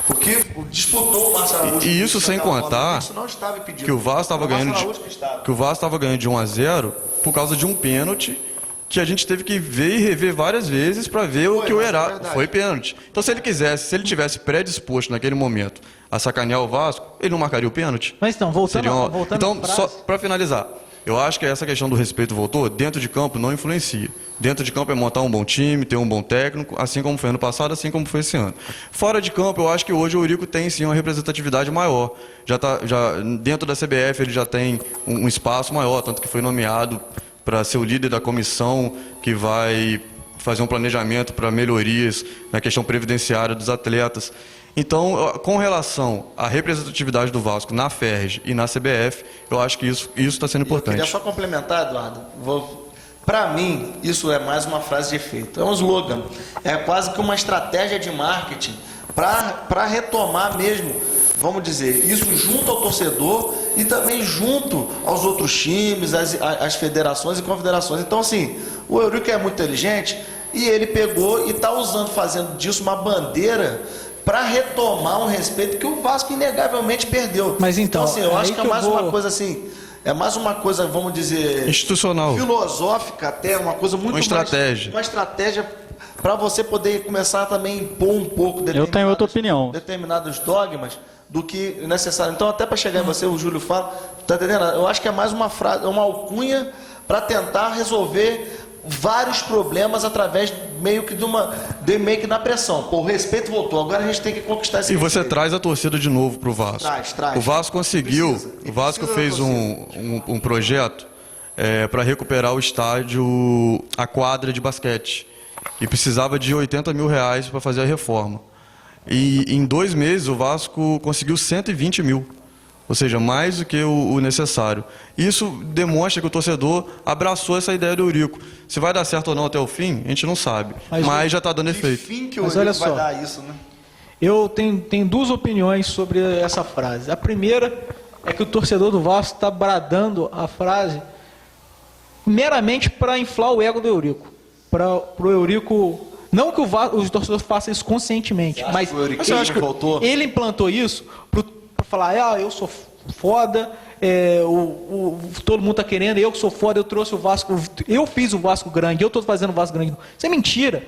Porque disputou o Marcelo Araújo. E isso sem contar que o Vasco estava ganhando de 1-0 por causa de um pênalti que a gente teve que ver e rever várias vezes para ver o que o era. Foi pênalti. Então, se ele tivesse predisposto naquele momento a sacanear o Vasco, ele não marcaria o pênalti. Mas então, voltando então, só para finalizar, eu acho que essa questão do respeito voltou, dentro de campo não influencia. Dentro de campo é montar um bom time, ter um bom técnico, assim como foi ano passado, assim como foi esse ano. Fora de campo, eu acho que hoje o Eurico tem sim uma representatividade maior. Já dentro da CBF ele já tem um espaço maior, tanto que foi nomeado para ser o líder da comissão que vai fazer um planejamento para melhorias na questão previdenciária dos atletas. Então, com relação à representatividade do Vasco na FERJ e na CBF, eu acho que isso está sendo Eu importante. queria só complementar, Eduardo. Para mim, isso é mais uma frase de efeito. É um slogan. É quase que uma estratégia de marketing para retomar mesmo, vamos dizer, isso junto ao torcedor e também junto aos outros times, às federações e confederações. Então, assim, o Eurico é muito inteligente e ele pegou e está fazendo disso uma bandeira para retomar um respeito que o Vasco inegavelmente perdeu. Mas então, assim, eu acho que é mais vou... uma coisa assim, é mais uma coisa, vamos dizer, institucional, filosófica até, uma coisa muito uma estratégia. uma estratégia para você poder começar também a impor um pouco Eu tenho outra opinião. determinados dogmas do que necessário. Então, até para chegar em você, o Júlio fala, tá entendendo? Eu acho que é mais uma frase, uma alcunha para tentar resolver vários problemas através meio que meio que na pressão. Pô, o respeito voltou, agora a gente tem que conquistar esse E você respeito. traz a torcida de novo para o Vasco. Traz. O Vasco conseguiu, Precisa. o Vasco Precisa fez da torcida. um projeto para recuperar o estádio, a quadra de basquete. E precisava de R$80 mil para fazer a reforma. E em 2 meses o Vasco conseguiu 120 mil. Ou seja, mais do que o necessário. Isso demonstra que o torcedor abraçou essa ideia do Eurico. Se vai dar certo ou não até o fim, a gente não sabe. Mas já está dando efeito. Enfim que o Mas olha Eurico vai só. dar isso, né? Eu tenho 2 opiniões sobre essa frase. A primeira é que o torcedor do Vasco está bradando a frase meramente para inflar o ego do Eurico. Para o Eurico... Não que os torcedores façam isso conscientemente, mas que o Eurico voltou? ele implantou isso para falar, eu sou foda, todo mundo tá querendo, eu que sou foda, eu trouxe o Vasco, eu fiz o Vasco grande, eu tô fazendo o Vasco grande. Isso é mentira.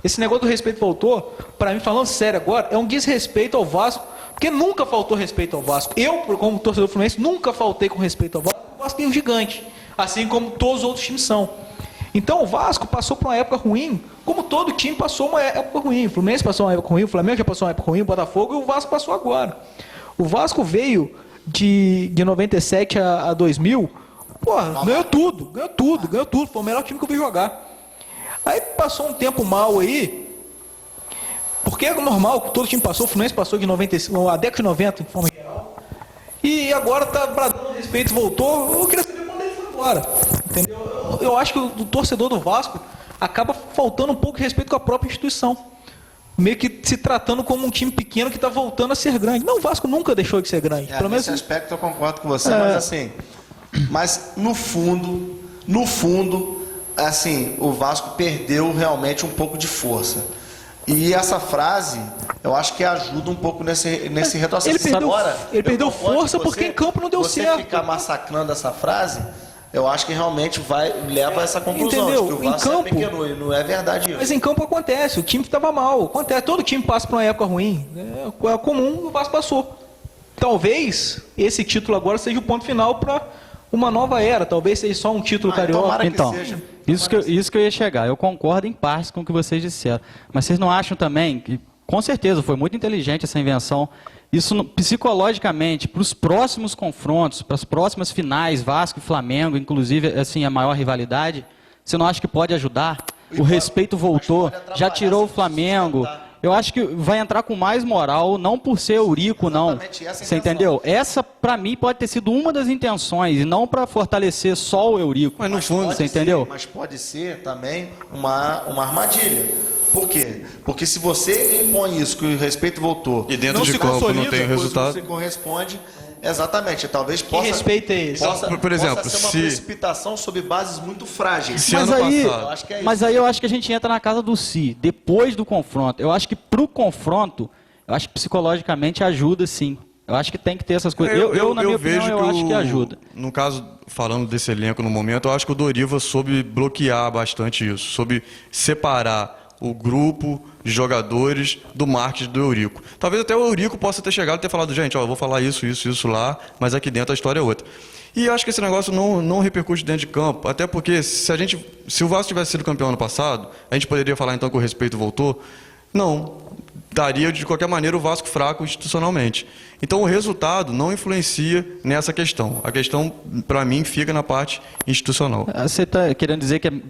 Esse negócio do respeito voltou, para mim, falando sério agora, é um desrespeito ao Vasco, porque nunca faltou respeito ao Vasco. Eu, como torcedor fluminense, nunca faltei com respeito ao Vasco. O Vasco é um gigante, assim como todos os outros times são. Então o Vasco passou por uma época ruim, como todo time passou uma época ruim. O Fluminense passou uma época ruim, o Flamengo já passou uma época ruim, o Botafogo, e o Vasco passou agora. O Vasco veio de 97 a 2000, ganhou tudo. Foi o melhor time que eu vi jogar. Aí passou um tempo mal aí, porque é normal que todo time passou, o Fluminense passou de 95, a década de 90 de forma geral, e agora tá bradando respeito, voltou. Eu queria saber quando ele foi embora, entendeu? Eu acho que o torcedor do Vasco acaba faltando um pouco de respeito com a própria instituição, meio que se tratando como um time pequeno que está voltando a ser grande. Não, o Vasco nunca deixou de ser grande. Pelo menos nesse aspecto eu concordo com você, mas assim, no fundo, assim, o Vasco perdeu realmente um pouco de força. E essa frase, eu acho que ajuda um pouco nesse retrocesso. Ele perdeu força porque em campo não deu certo. Você ficar massacrando essa frase, eu acho que realmente leva a essa conclusão. Entendeu? De que o Vasco é pequeno, e não é verdade isso. Mas em campo acontece, o time estava mal. Acontece, todo time passa por uma época ruim. É comum, o Vasco passou. Talvez esse título agora seja o ponto final para uma nova era. Talvez seja só um título carioca. Então, isso que eu ia chegar. Eu concordo em parte com o que vocês disseram. Mas vocês não acham também que, com certeza, foi muito inteligente essa invenção. Isso, psicologicamente, para os próximos confrontos, para as próximas finais, Vasco e Flamengo, inclusive, assim, a maior rivalidade, você não acha que pode ajudar? O respeito voltou, já tirou o Flamengo. Eu acho que vai entrar com mais moral, não por ser Eurico, não. Você entendeu? Essa, para mim, pode ter sido uma das intenções, e não para fortalecer só o Eurico. Mas no fundo, você entendeu? Mas pode ser também uma armadilha. Por quê? Porque se você impõe isso, que o respeito voltou, e dentro de campo não tem resultado, você corresponde, exatamente, talvez possa... Que respeito é esse? Por exemplo, possa ser uma precipitação sobre bases muito frágeis. Mas aí eu acho que a gente entra na casa do si, depois do confronto. Eu acho que pro confronto, eu acho que psicologicamente ajuda sim. Eu acho que tem que ter essas coisas. Na minha opinião, eu acho que ajuda. No caso, falando desse elenco no momento, eu acho que o Doriva soube bloquear bastante isso, soube separar o grupo de jogadores do marketing do Eurico. Talvez até o Eurico possa ter chegado e ter falado, gente, eu vou falar isso lá, mas aqui dentro a história é outra. E eu acho que esse negócio não repercute dentro de campo, até porque se o Vasco tivesse sido campeão ano passado, a gente poderia falar então que o respeito voltou? Não. Daria de qualquer maneira o Vasco fraco institucionalmente. Então o resultado não influencia nessa questão. A questão, para mim, fica na parte institucional. Você está querendo dizer que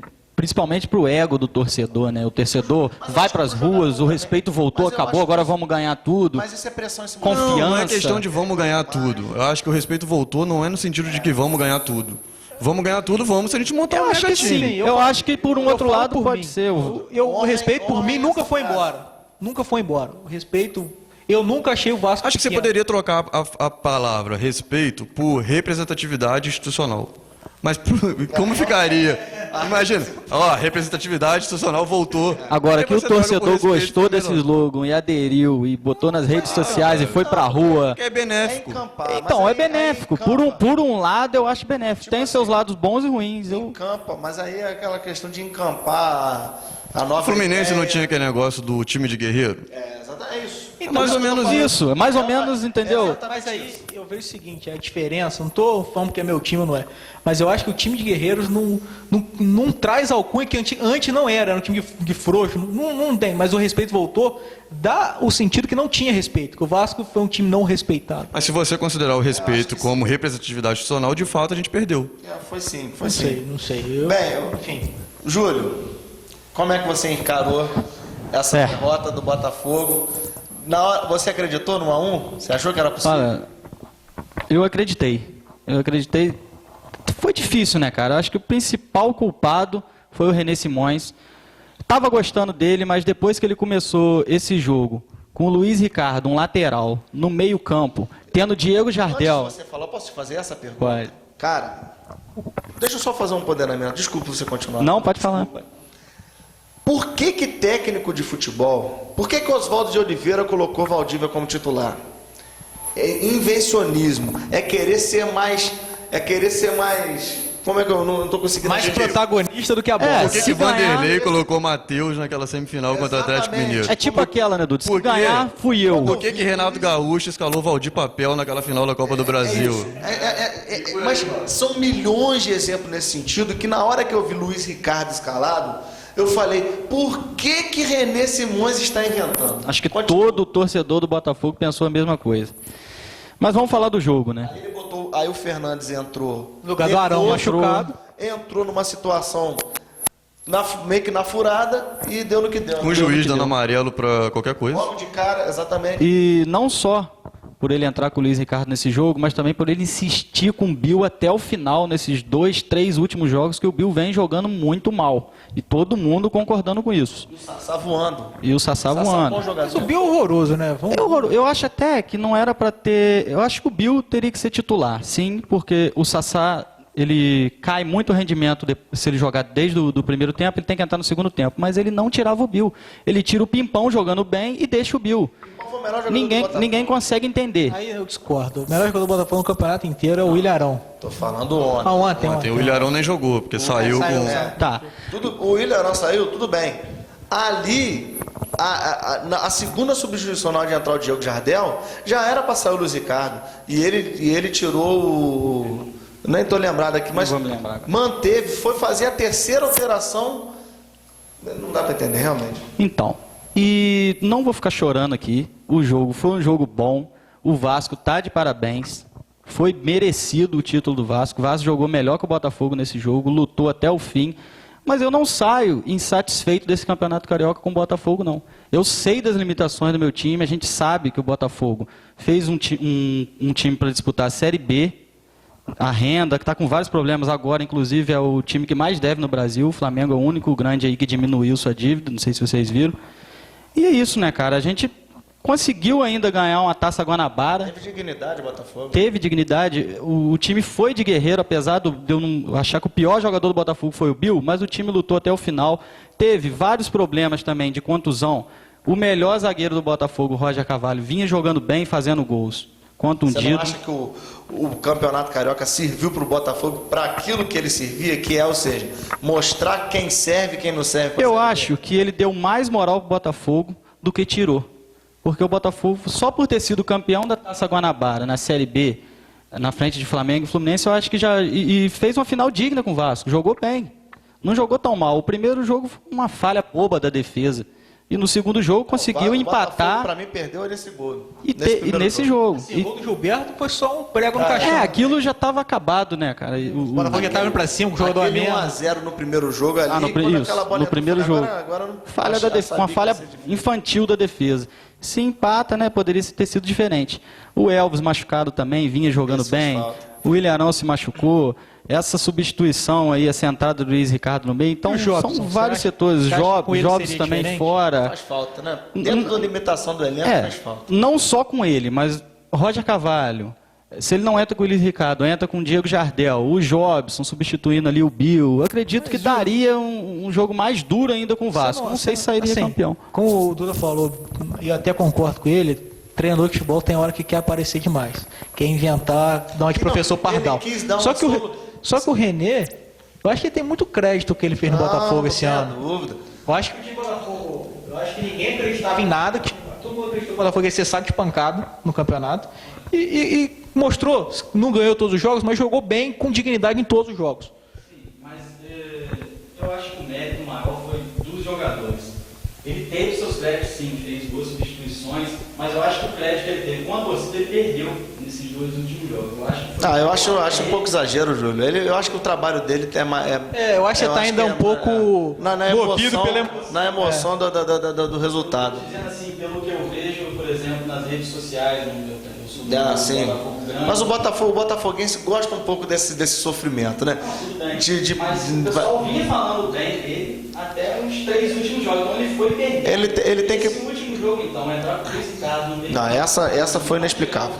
principalmente pro ego do torcedor, né? O torcedor vai pras ruas, o respeito voltou, mas eu acabou, acho agora que- vamos ganhar tudo. Mas isso é pressão em cima Confiança. Não é questão de vamos ganhar tudo. Eu acho que o respeito voltou não é no sentido de que vamos ganhar tudo. Vamos ganhar tudo, vamos se a gente montar Eu um acho que mega sim. time. Eu acho que por um outro falo lado por pode mim. ser. O respeito por mim nunca foi embora. Nunca foi embora. O respeito... Eu nunca achei o Vasco Acho que você pequeno. poderia trocar a palavra respeito por representatividade institucional. Mas como ficaria? Imagina, ó, representatividade institucional voltou. Agora Aí que o você troca por torcedor respeito gostou por desse menor. slogan e aderiu e botou nas redes sociais e foi pra rua. Que é benéfico. Então, é benéfico. Por um lado, eu acho benéfico. Tem seus lados bons e ruins. Eu... Encampa, mas aí é aquela questão de encampar a nova O Fluminense ideia. não tinha aquele negócio do time de guerreiro? É, exatamente, é isso. Então, mais ou menos isso. É mais ou menos, entendeu? Mas aí eu vejo o seguinte, a diferença, não tô falando que é meu time ou não é, mas eu acho que o time de guerreiros não traz alcunha que antes não era um time de frouxo, não tem, mas o respeito voltou, dá o sentido que não tinha respeito, que o Vasco foi um time não respeitado. Mas se você considerar o respeito como representatividade institucional, de fato a gente perdeu. Foi sim, foi Não sim. sei, não sei. Enfim. Júlio, como é que você encarou essa derrota do Botafogo? Na hora, você acreditou no 1-1? Você achou que era possível? Olha, eu acreditei. Foi difícil, né, cara? Eu acho que o principal culpado foi o René Simões. Tava gostando dele, mas depois que ele começou esse jogo, com o Luiz Ricardo, um lateral, no meio campo, tendo Diego Jardel... Antes de você falar, posso te fazer essa pergunta? Pode. Cara, deixa eu só fazer um ponderamento. Desculpa você continuar. Não, pode falar. Por que técnico de futebol, por que Oswaldo de Oliveira colocou Valdívia como titular? É invencionismo, é querer ser mais, como é que eu não estou conseguindo Mais entender? protagonista do que a bola. Por que se Vanderlei ganhar- colocou Matheus naquela semifinal contra o Atlético Exatamente. Mineiro? É tipo aquela, né, Dudu? Se Por quê? ganhar, fui eu. Por que Renato Gaúcho escalou Valdir Papel naquela final da Copa do Brasil? Mas são milhões de exemplos nesse sentido que na hora que eu vi Luiz Ricardo escalado, eu falei, por que René Simões está inventando? Acho que Continua. todo torcedor do Botafogo pensou a mesma coisa. Mas vamos falar do jogo, né? Aí o Fernandes entrou. No lugar do Arão machucado. Entrou numa situação meio que na furada e deu no que deu. Com o juiz dando amarelo pra qualquer coisa. Logo de cara, exatamente. E não só por ele entrar com o Luiz Ricardo nesse jogo, mas também por ele insistir com o Bill até o final, nesses 2, 3 últimos jogos que o Bill vem jogando muito mal. E todo mundo concordando com isso. E o Sassá voando. E o Sassá Bom voando. Mas jogador. o Bill é horroroso, né? Vamos... Eu acho até que não era pra ter... Eu acho que o Bill teria que ser titular, sim, porque o Sassá, ele cai muito o rendimento se ele jogar desde o primeiro tempo, ele tem que entrar no segundo tempo. Mas ele não tirava o Bill. Ele tira o Pimpão jogando bem e deixa o Bill. Qual foi o melhor jogador do Botafogo? Ninguém consegue entender. Aí eu discordo. O melhor jogador do Botafogo no campeonato inteiro é o Willian Arão. Tô falando ontem. Ontem. O Ilharão nem jogou, porque saiu com... Tá. O Willian Saiu, tudo bem. Ali, a segunda substituição na hora de entrar o Diego Jardel, já era para sair o Luiz Ricardo. E ele tirou o... Nem tô lembrado aqui, mas vou me lembrar agora. manteve, foi fazer a terceira alteração. Não dá para entender, realmente. Então, e não vou ficar chorando aqui. O jogo foi um jogo bom. O Vasco tá de parabéns. Foi merecido o título do Vasco. O Vasco jogou melhor que o Botafogo nesse jogo, lutou até o fim. Mas eu não saio insatisfeito desse Campeonato Carioca com o Botafogo, não. Eu sei das limitações do meu time. A gente sabe que o Botafogo fez um time para disputar a Série B. A renda, que está com vários problemas agora, inclusive é o time que mais deve no Brasil. O Flamengo é o único grande aí que diminuiu sua dívida, não sei se vocês viram. E é isso, né, cara? A gente conseguiu ainda ganhar uma Taça Guanabara. Teve dignidade o Botafogo. Teve dignidade. O time foi de guerreiro, apesar de eu não achar que o pior jogador do Botafogo foi o Bill, mas o time lutou até o final. Teve vários problemas também de contusão. O melhor zagueiro do Botafogo, o Roger Carvalho, vinha jogando bem, fazendo gols. Você não acha que o Campeonato Carioca serviu para o Botafogo para aquilo que ele servia, que é, ou seja, mostrar quem serve e quem não serve? Eu acho que ele deu mais moral pro Botafogo do que tirou. Porque o Botafogo, só por ter sido campeão da Taça Guanabara na Série B, na frente de Flamengo e Fluminense, eu acho que já... E fez uma final digna com o Vasco, jogou bem. Não jogou tão mal. O primeiro jogo foi uma falha boba da defesa. e no segundo jogo conseguiu empatar. Para mim perdeu nesse gol. E nesse jogo. Esse gol do Gilberto foi só um prego no caixão. Aquilo já estava acabado, né, cara? O Botafogo já estava indo pra cima, com o jogador a Aquele menos. 1x0 no primeiro jogo ali. No primeiro jogo. Falha uma falha infantil da defesa. Se empata, né, poderia ter sido diferente. O Elvis machucado também, vinha jogando bem. O Willian se machucou. Essa substituição aí, essa entrada do Luiz Ricardo no meio. Então, são vários setores. Jogos também diferente? fora. Faz falta, né? Dentro da limitação do elenco faz falta. Não só com ele, mas Roger Carvalho. Se ele não entra com o Luiz Ricardo, entra com o Diego Jardel, o Jobson substituindo ali o Bill. Acredito que daria um jogo mais duro ainda com o Vasco. Não sei se sairia campeão. Como o Duda falou, e eu até concordo com ele, treinador de futebol tem hora que quer aparecer demais. Quer inventar, dar uma de professor Pardal. Só que o René, eu acho que ele tem muito crédito que ele fez no Botafogo esse ano. Dúvida. Eu acho que ninguém acreditava em nada, que todo mundo acreditou que o Botafogo ia ser saco de pancada no campeonato. E mostrou, não ganhou todos os jogos, mas jogou bem, com dignidade em todos os jogos. Sim, mas eu acho que o mérito maior foi dos jogadores. Ele teve seus créditos, sim, fez boas substituições, mas eu acho que o crédito que ele teve com a torcida, ele perdeu nesses dois últimos jogos. Eu acho um pouco exagero, Júlio. Eu acho que o trabalho dele é mais. Eu acho que você está ainda um pouco movido na emoção do resultado. Dizendo assim, pelo que eu vejo, por exemplo, nas redes sociais, mas o botafoguense gosta um pouco desse sofrimento, né? Mas o pessoal vinha falando bem dele até os 3 últimos jogos, então ele foi perder. Ele tem que... Esse último jogo, então, entrar com esse caso no meio. Não, essa foi inexplicável.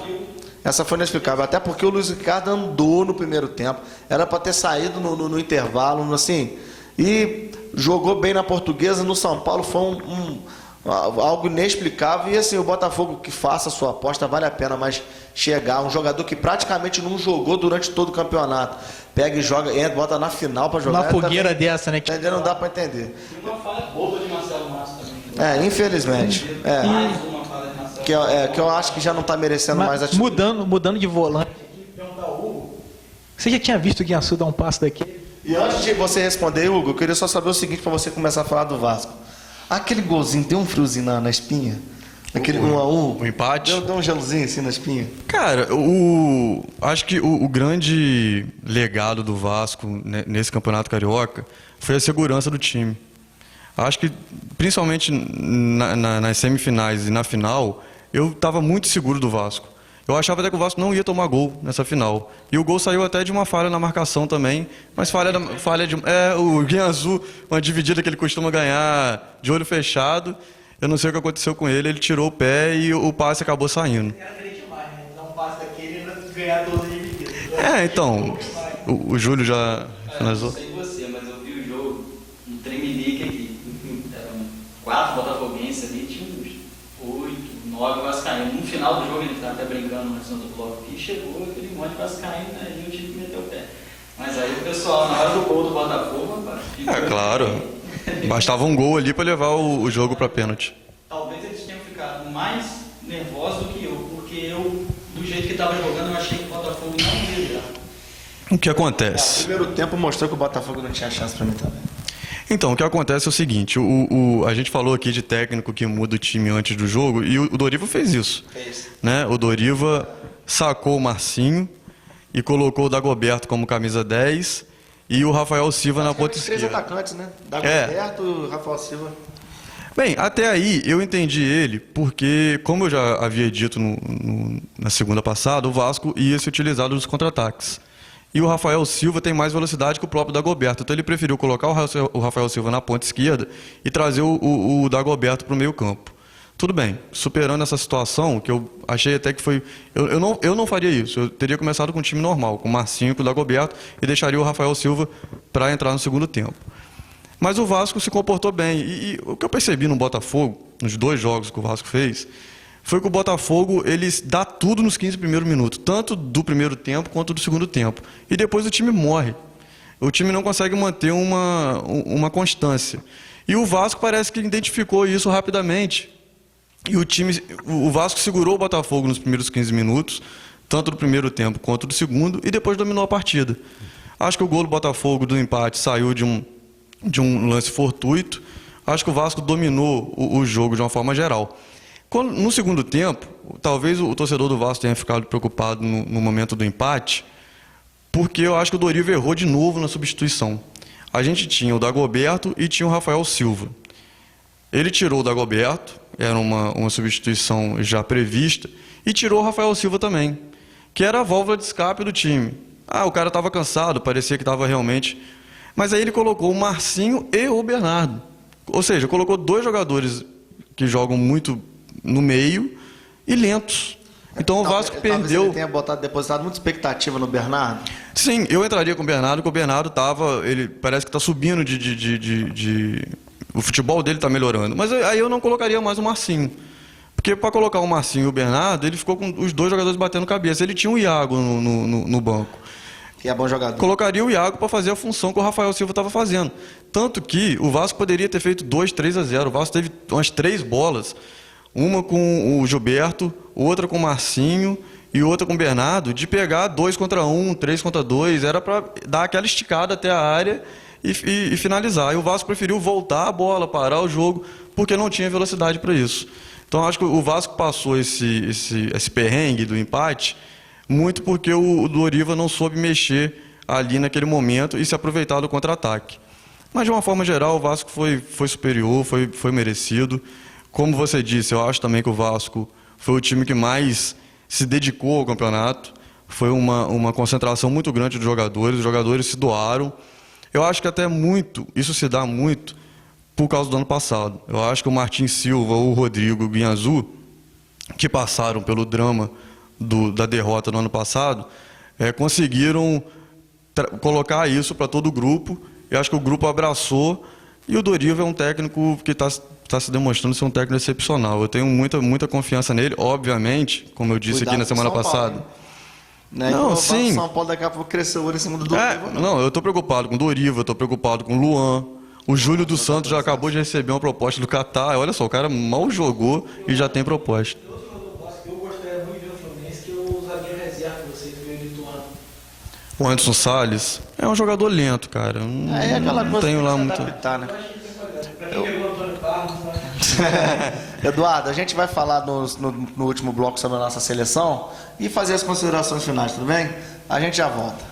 Essa foi inexplicável, até porque o Luiz Ricardo andou no primeiro tempo, era para ter saído no intervalo, assim, e jogou bem na Portuguesa. No São Paulo foi algo inexplicável. E assim, o Botafogo que faça a sua aposta vale a pena, mas chegar um jogador que praticamente não jogou durante todo o campeonato, pega e joga, entra, bota na final para jogar. Uma fogueira dessa, né? Não dá para entender. E uma falha boba de Marcelo Massa também. Infelizmente. Mais uma falha de Marcelo. Que eu acho que já não está merecendo mais atitude. Mudando de volante, perguntar ao Hugo, você já tinha visto o Guiaçu dar um passo daqui? E antes de você responder, Hugo, eu queria só saber o seguinte para você começar a falar do Vasco. Aquele golzinho deu um friozinho na espinha? Aquele 1x1? O empate? Deu um gelozinho assim na espinha? Cara, acho que o grande legado do Vasco nesse Campeonato Carioca foi a segurança do time. Acho que, principalmente nas semifinais e na final, eu estava muito seguro do Vasco. Eu achava até que o Vasco não ia tomar gol nessa final. E o gol saiu até de uma falha na marcação também. Mas falha de... o Guiaçu, uma dividida que ele costuma ganhar de olho fechado. Eu não sei o que aconteceu com ele. Ele tirou o pé e o passe acabou saindo. Era demais, né? Dar um passe daquele e ganhar 12 divididas. Então, o Júlio já finalizou. Eu não sei você, mas eu vi o jogo, um tremelique aqui. Eram 4 botafoguenses ali, tinha uns 8, 9 vascaínos. No final do jogo, ele estava até brincando no Santo Bloco aqui, chegou aquele monte de vascaíno, né, e o time meteu o pé. Mas aí o pessoal, na hora do gol do Botafogo, claro. Bastava um gol ali para levar o jogo para pênalti. Talvez eles tenham ficado mais nervosos do que eu, porque eu, do jeito que estava jogando, eu achei que o Botafogo não ia jogar. O que acontece? O primeiro tempo mostrou que o Botafogo não tinha chance para mim também. Então, o que acontece é o seguinte, a gente falou aqui de técnico que muda o time antes do jogo, e o Doriva fez isso. Né? O Doriva sacou o Marcinho e colocou o Dagoberto como camisa 10 e o Rafael Silva na ponta esquerda. 3 atacantes, né? Dagoberto, Rafael Silva. Bem, até aí eu entendi ele, porque, como eu já havia dito na segunda passada, o Vasco ia se utilizar dos contra-ataques. E o Rafael Silva tem mais velocidade que o próprio Dagoberto. Então ele preferiu colocar o Rafael Silva na ponta esquerda e trazer o Dagoberto para o meio campo. Tudo bem, superando essa situação, que eu achei até que foi... Eu não faria isso, eu teria começado com um time normal, com o Marcinho, com o Dagoberto, e deixaria o Rafael Silva para entrar no segundo tempo. Mas o Vasco se comportou bem. E o que eu percebi no Botafogo, nos 2 jogos que o Vasco fez, foi que o Botafogo, eles dá tudo nos 15 primeiros minutos, tanto do primeiro tempo quanto do segundo tempo. E depois o time morre. O time não consegue manter uma constância. E o Vasco parece que identificou isso rapidamente. E o Vasco segurou o Botafogo nos primeiros 15 minutos, tanto do primeiro tempo quanto do segundo, e depois dominou a partida. Acho que o gol do Botafogo do empate saiu de um lance fortuito, acho que o Vasco dominou o jogo de uma forma geral. No segundo tempo, talvez o torcedor do Vasco tenha ficado preocupado no momento do empate, porque eu acho que o Dorival errou de novo na substituição. A gente tinha o Dagoberto e tinha o Rafael Silva. Ele tirou o Dagoberto, era uma substituição já prevista, e tirou o Rafael Silva também, que era a válvula de escape do time. O cara estava cansado, parecia que estava realmente... Mas aí ele colocou o Marcinho e o Bernardo. Ou seja, colocou 2 jogadores que jogam muito no meio e lentos. Então o Vasco perdeu... Ele tenha depositado muita expectativa no Bernardo? Sim, eu entraria com o Bernardo, porque o Bernardo ele parece que está subindo o futebol dele está melhorando. Mas aí eu não colocaria mais o Marcinho. Porque para colocar o Marcinho e o Bernardo, ele ficou com os 2 jogadores batendo cabeça. Ele tinha o Iago no banco. Que é bom jogador. Colocaria o Iago para fazer a função que o Rafael Silva estava fazendo. Tanto que o Vasco poderia ter feito 2-3-0. O Vasco teve umas 3 bolas. Uma com o Gilberto, outra com o Marcinho e outra com o Bernardo, de pegar 2 contra 1, 3 contra 2. Era para dar aquela esticada até a área e finalizar. E o Vasco preferiu voltar a bola, parar o jogo, porque não tinha velocidade para isso. Então acho que o Vasco passou esse perrengue do empate muito porque o Dorival não soube mexer ali naquele momento e se aproveitar do contra-ataque. Mas de uma forma geral o Vasco foi superior, foi merecido. Como você disse, eu acho também que o Vasco foi o time que mais se dedicou ao campeonato. Foi uma concentração muito grande dos jogadores, os jogadores se doaram. Eu acho que até isso se dá muito por causa do ano passado. Eu acho que o Martin Silva, o Rodrigo, o Guianzu, que passaram pelo drama da derrota no ano passado, conseguiram colocar isso para todo o grupo. Eu acho que o grupo abraçou e o Dorival é um técnico que está se demonstrando ser um técnico excepcional. Eu tenho muita confiança nele, obviamente, como eu disse aqui na semana passada. Não, sim. O São Paulo daqui a pouco cresceu em cima do Dorival. Não, eu estou preocupado com o Dorival, estou preocupado com o Luan. O Júlio dos Santos já acabou de receber uma proposta do Catar. Olha só, o cara mal jogou e já tem proposta. Eu gostaria muito de ver o Fluminense, que eu usaria reserva para vocês, que veio lituano. O Anderson Salles é um jogador lento, cara. É aquela coisa tenho que lá se muito. adaptar, né? Eduardo, a gente vai falar no último bloco sobre a nossa seleção e fazer as considerações finais, tudo bem? A gente já volta.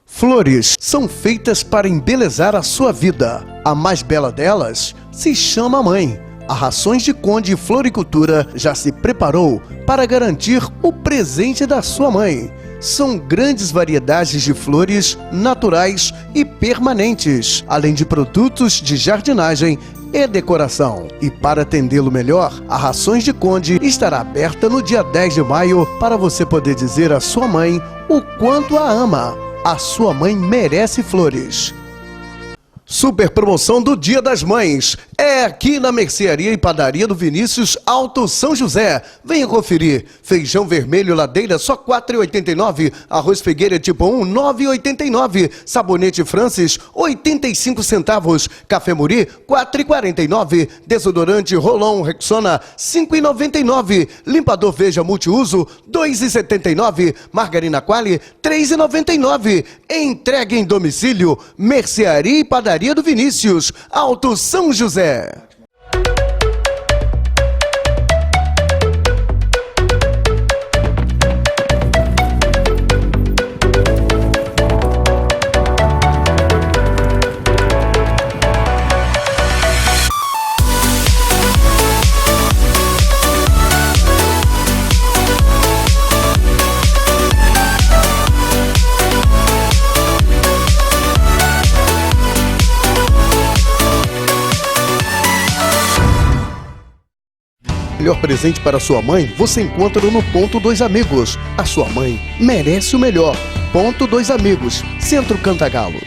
Flores são feitas para embelezar a sua vida. A mais bela delas se chama mãe. A Rações de Conde Floricultura já se preparou para garantir o presente da sua mãe. São grandes variedades de flores naturais e permanentes, além de produtos de jardinagem e decoração. E para atendê-lo melhor, a Rações de Conde estará aberta no dia 10 de maio para você poder dizer à sua mãe o quanto a ama. A sua mãe merece flores. Super promoção do Dia das Mães. É aqui na Mercearia e Padaria do Vinícius Alto São José. Venha conferir. Feijão vermelho Ladeira só R$ 4,89. Arroz Figueira tipo 1, R$ 9,89. Sabonete Francis, 85 centavos. Café Muri, R$ 4,49. Desodorante Rolon Rexona, R$ 5,99. Limpador Veja Multiuso, R$ 2,79. Margarina Quali, R$ 3,99. Entregue em domicílio. Mercearia e Padaria do Vinícius, Alto São José. O melhor presente para sua mãe você encontra no Ponto Dois Amigos. A sua mãe merece o melhor. Ponto Dois Amigos, Centro Cantagalo.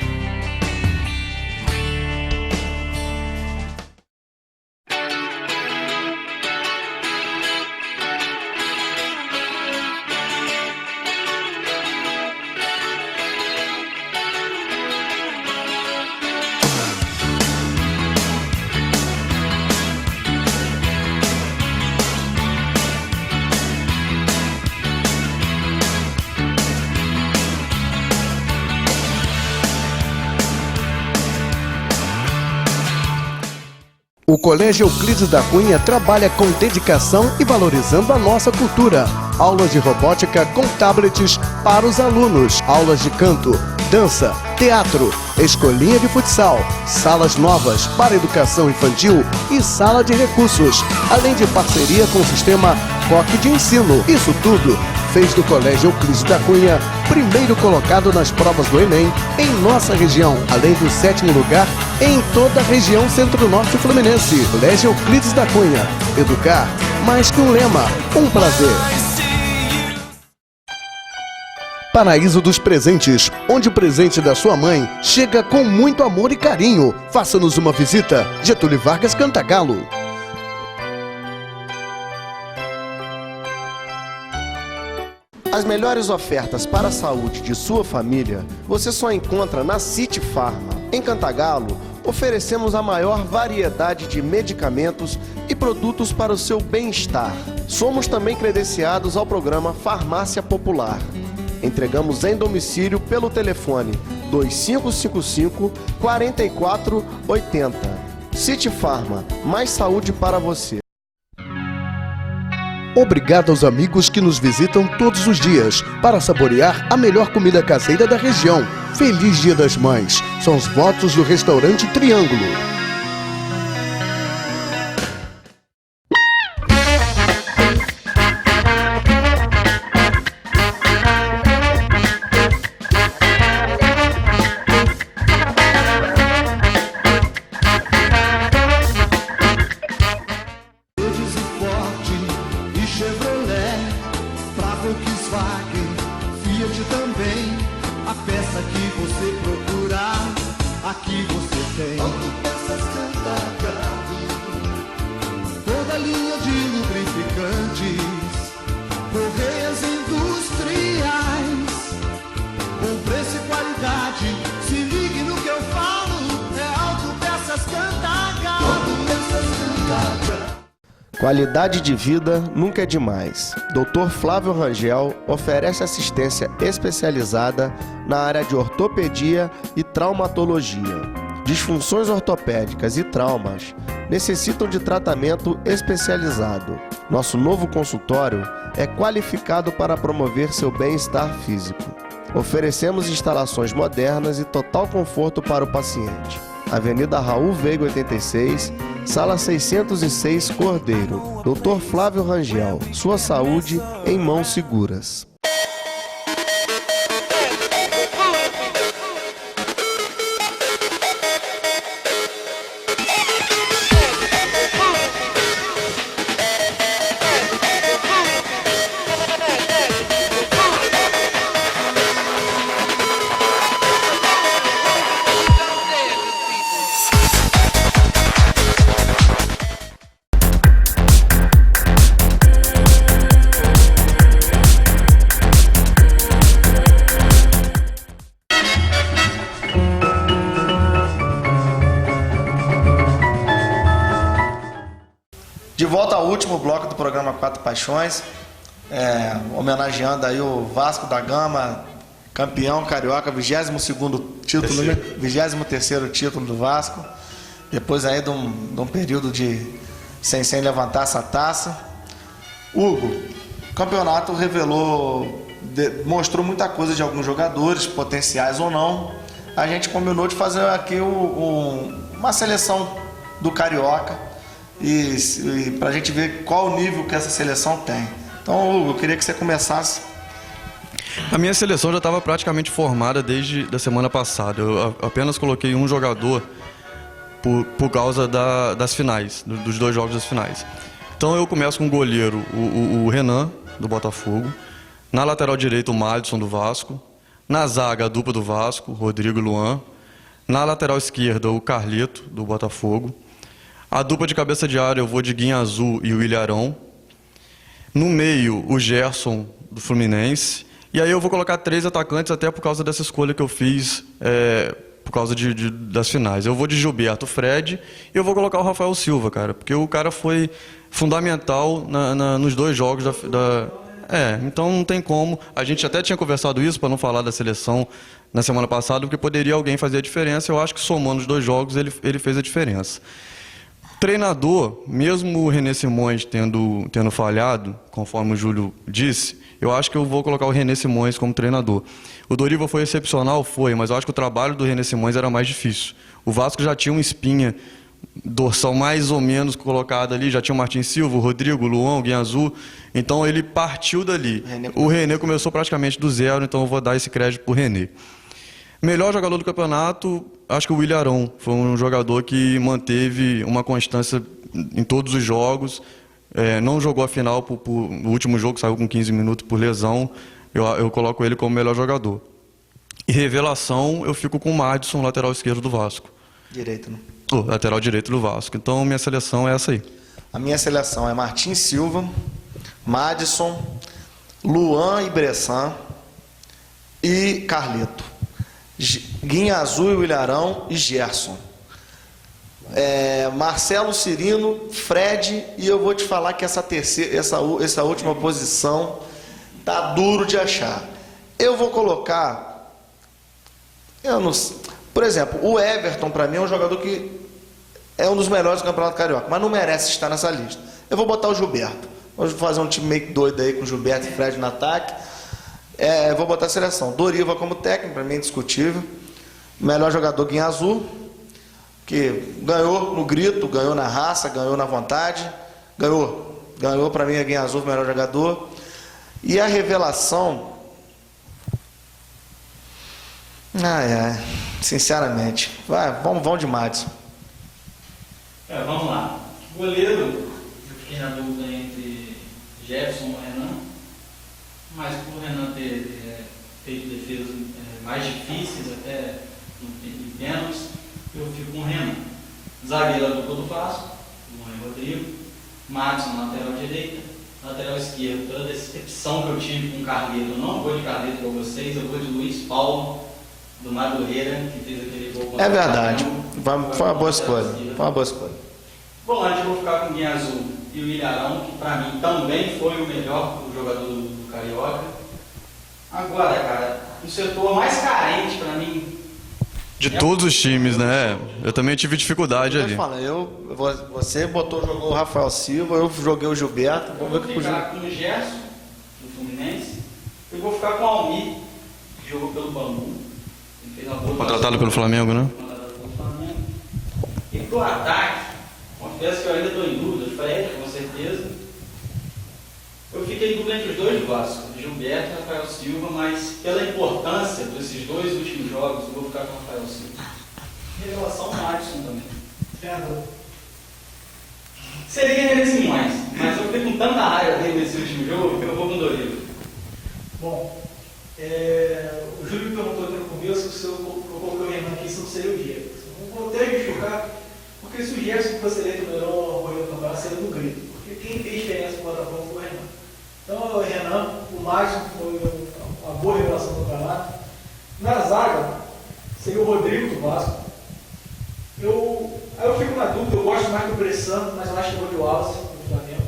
O Colégio Euclides da Cunha trabalha com dedicação e valorizando a nossa cultura. Aulas de robótica com tablets para os alunos, aulas de canto, dança, teatro, escolinha de futsal, salas novas para educação infantil e sala de recursos, além de parceria com o sistema COC de ensino. Isso tudo fez do Colégio Euclides da Cunha primeiro colocado nas provas do Enem em nossa região, além do 7º lugar em toda a região centro-norte fluminense. Colégio Euclides da Cunha. Educar mais que um lema, um prazer. Paraíso dos Presentes, onde o presente da sua mãe chega com muito amor e carinho. Faça-nos uma visita. Getúlio Vargas, Cantagalo. As melhores ofertas para a saúde de sua família você só encontra na City Pharma. Em Cantagalo, oferecemos a maior variedade de medicamentos e produtos para o seu bem-estar. Somos também credenciados ao programa Farmácia Popular. Entregamos em domicílio pelo telefone 2555-4480. City Pharma, mais saúde para você. Obrigado aos amigos que nos visitam todos os dias para saborear a melhor comida caseira da região. Feliz Dia das Mães. São os votos do restaurante Triângulo. Qualidade de vida nunca é demais. Dr. Flávio Rangel oferece assistência especializada na área de ortopedia e traumatologia. Disfunções ortopédicas e traumas necessitam de tratamento especializado. Nosso novo consultório é qualificado para promover seu bem-estar físico. Oferecemos instalações modernas e total conforto para o paciente. Avenida Raul Veiga 86, Sala 606, Cordeiro. Dr. Flávio Rangel, sua saúde em mãos seguras. De volta ao último bloco do programa Quatro Paixões, homenageando aí o Vasco da Gama, campeão carioca, 22º título, né? 23º título do Vasco, depois aí de um período sem levantar essa taça. Hugo, o campeonato mostrou muita coisa de alguns jogadores, potenciais ou não. A gente combinou de fazer aqui uma seleção do carioca, e para a gente ver qual o nível que essa seleção tem. Então, Hugo, eu queria que você começasse. A minha seleção já estava praticamente formada desde a semana passada. Eu apenas coloquei um jogador por causa das finais, dos 2 jogos das finais. Então eu começo com o goleiro, o Renan, do Botafogo. Na lateral direita, o Madison, do Vasco. Na zaga, a dupla do Vasco, Rodrigo e Luan. Na lateral esquerda, o Carlito, do Botafogo. A dupla de cabeça de área eu vou de Guinhazu e o Ilharão. No meio, o Gerson, do Fluminense. E aí eu vou colocar 3 atacantes até por causa dessa escolha que eu fiz por causa das finais. Eu vou de Gilberto, Fred, e eu vou colocar o Rafael Silva, cara. Porque o cara foi fundamental nos 2 jogos então não tem como. A gente até tinha conversado isso para não falar da seleção na semana passada, porque poderia alguém fazer a diferença. Eu acho que somando os 2 jogos ele fez a diferença. Treinador, mesmo o René Simões tendo falhado, conforme o Júlio disse, eu acho que eu vou colocar o René Simões como treinador. O Dorival foi excepcional? Foi, mas eu acho que o trabalho do René Simões era mais difícil. O Vasco já tinha uma espinha dorsal mais ou menos colocada ali, já tinha o Martins Silva, o Rodrigo, o Luan, o Guianzu, então ele partiu dali. O René começou praticamente do zero, então eu vou dar esse crédito para o René. Melhor jogador do campeonato, acho que o Willian Arão. Foi um jogador que manteve uma constância em todos os jogos. Não jogou a final, no último jogo saiu com 15 minutos por lesão. Eu coloco ele como melhor jogador. E revelação, eu fico com o Madison, lateral esquerdo do Vasco. Direito, né? Lateral direito do Vasco. Então, minha seleção é essa aí. A minha seleção é Martins Silva, Madison, Luan e Bressan e Carleto. Guianzu e Willian Arão e Gerson. Marcelo Cirino, Fred, e eu vou te falar que essa última posição tá duro de achar. Eu vou colocar, por exemplo, o Everton para mim é um jogador que é um dos melhores do Campeonato Carioca, mas não merece estar nessa lista. Eu vou botar o Gilberto. Vamos fazer um time meio doido aí com Gilberto e Fred no ataque. Vou botar a seleção. Dorival como técnico, para mim é indiscutível. Melhor jogador Guianzu, que ganhou no grito, ganhou na raça, ganhou na vontade. Ganhou para mim é Guianzu, o melhor jogador. E a revelação... sinceramente. Vamos de Madison. Vamos lá. Goleiro, eu fiquei na dúvida entre Jefferson e Renan. Mas por Renan ter feito defesas mais difíceis, até em pênaltis, eu fico com o Renan. Zagueiro, a dupla do Vasco, Luan e Rodrigo. Madison, lateral direita. Lateral esquerdo, toda a decepção que eu tive com o Carleto. Eu não vou de Carleto para vocês, eu vou de Luiz Paulo, do Madureira, que fez aquele gol. É verdade. Foi uma boa escolha. Volante, eu vou ficar com o Guianzu e o Willian Arão, que para mim também foi o melhor jogador do Carioca. Agora, cara, o setor mais carente para mim... De todos os times, né? Eu também tive dificuldade ali. Você jogou o Rafael Silva, eu joguei o Gilberto. Eu vou ficar com o Gerson, do Fluminense. Eu vou ficar com o Almir, que jogou pelo Bangu. Ele fez uma boa Contratado pelo Flamengo, né? E pro ataque, confesso que eu ainda estou em dúvida, Fred, com certeza. Eu fiquei em dúvida entre os dois do Vasco, Gilberto e Rafael Silva, mas pela importância desses dois últimos jogos, eu vou ficar com o Rafael Silva. Revelação Madison também. Seria René Simões, mas eu fiquei com tanta raiva dele nesse último jogo que eu vou com o Dorival. Bom, o Júlio me perguntou aqui no começo se eu coloquei o Renan aqui, se não seria o Gerson. Eu vou até justificar, porque se o Gerson fosse eleito o melhor goleiro do campeonato, seria do grito. Porque quem fez diferença no Botafogo foi o Renan. Então, o Renan, o Madison foi uma boa revelação do campeonato. Na zaga, seria o Rodrigo do Vasco. Eu fico na dúvida, eu gosto mais do Bressan, mas eu acho que eu vou de Wallace do Flamengo.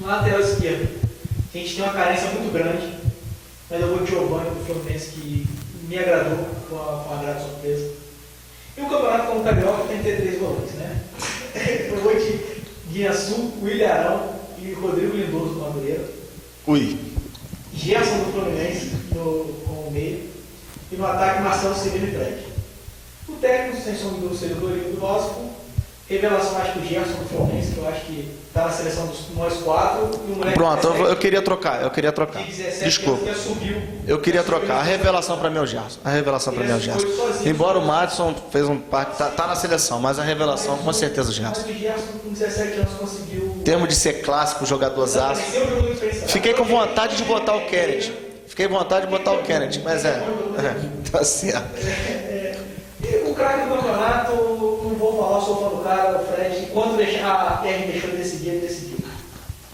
No lateral esquerdo, a gente tem uma carência muito grande, mas eu vou de Giovanni do Fluminense, que me agradou com a grande surpresa. E o campeonato como Carioca tem 33 volantes, né? Eu vou de Guianzu, Willian Arão e Rodrigo Lindoso do Madureira. Gerson do Fluminense com o meio. E no ataque, Marcelo Cirino e Fred. O técnico, sem sombra de dúvida, seria o Dorival do Vasco. Revelação, acho que o Gerson do Fluminense, que eu acho que está na seleção dos nós quatro. E o moleque Pronto, eu queria trocar. Desculpa. Eu queria trocar. A revelação para mim é o Gerson. Embora o Madison fez um parte, tá na seleção, mas a revelação com certeza o Gerson. Mas o Gerson com 17 anos conseguiu... Em termos de ser clássico, jogadorzaço. Fiquei com vontade de botar o Kennedy. Mas tá certo. O craque do campeonato, não vou falar, sou fã do cara, o Fred. Enquanto a PR deixou de decidir, ele decidiu.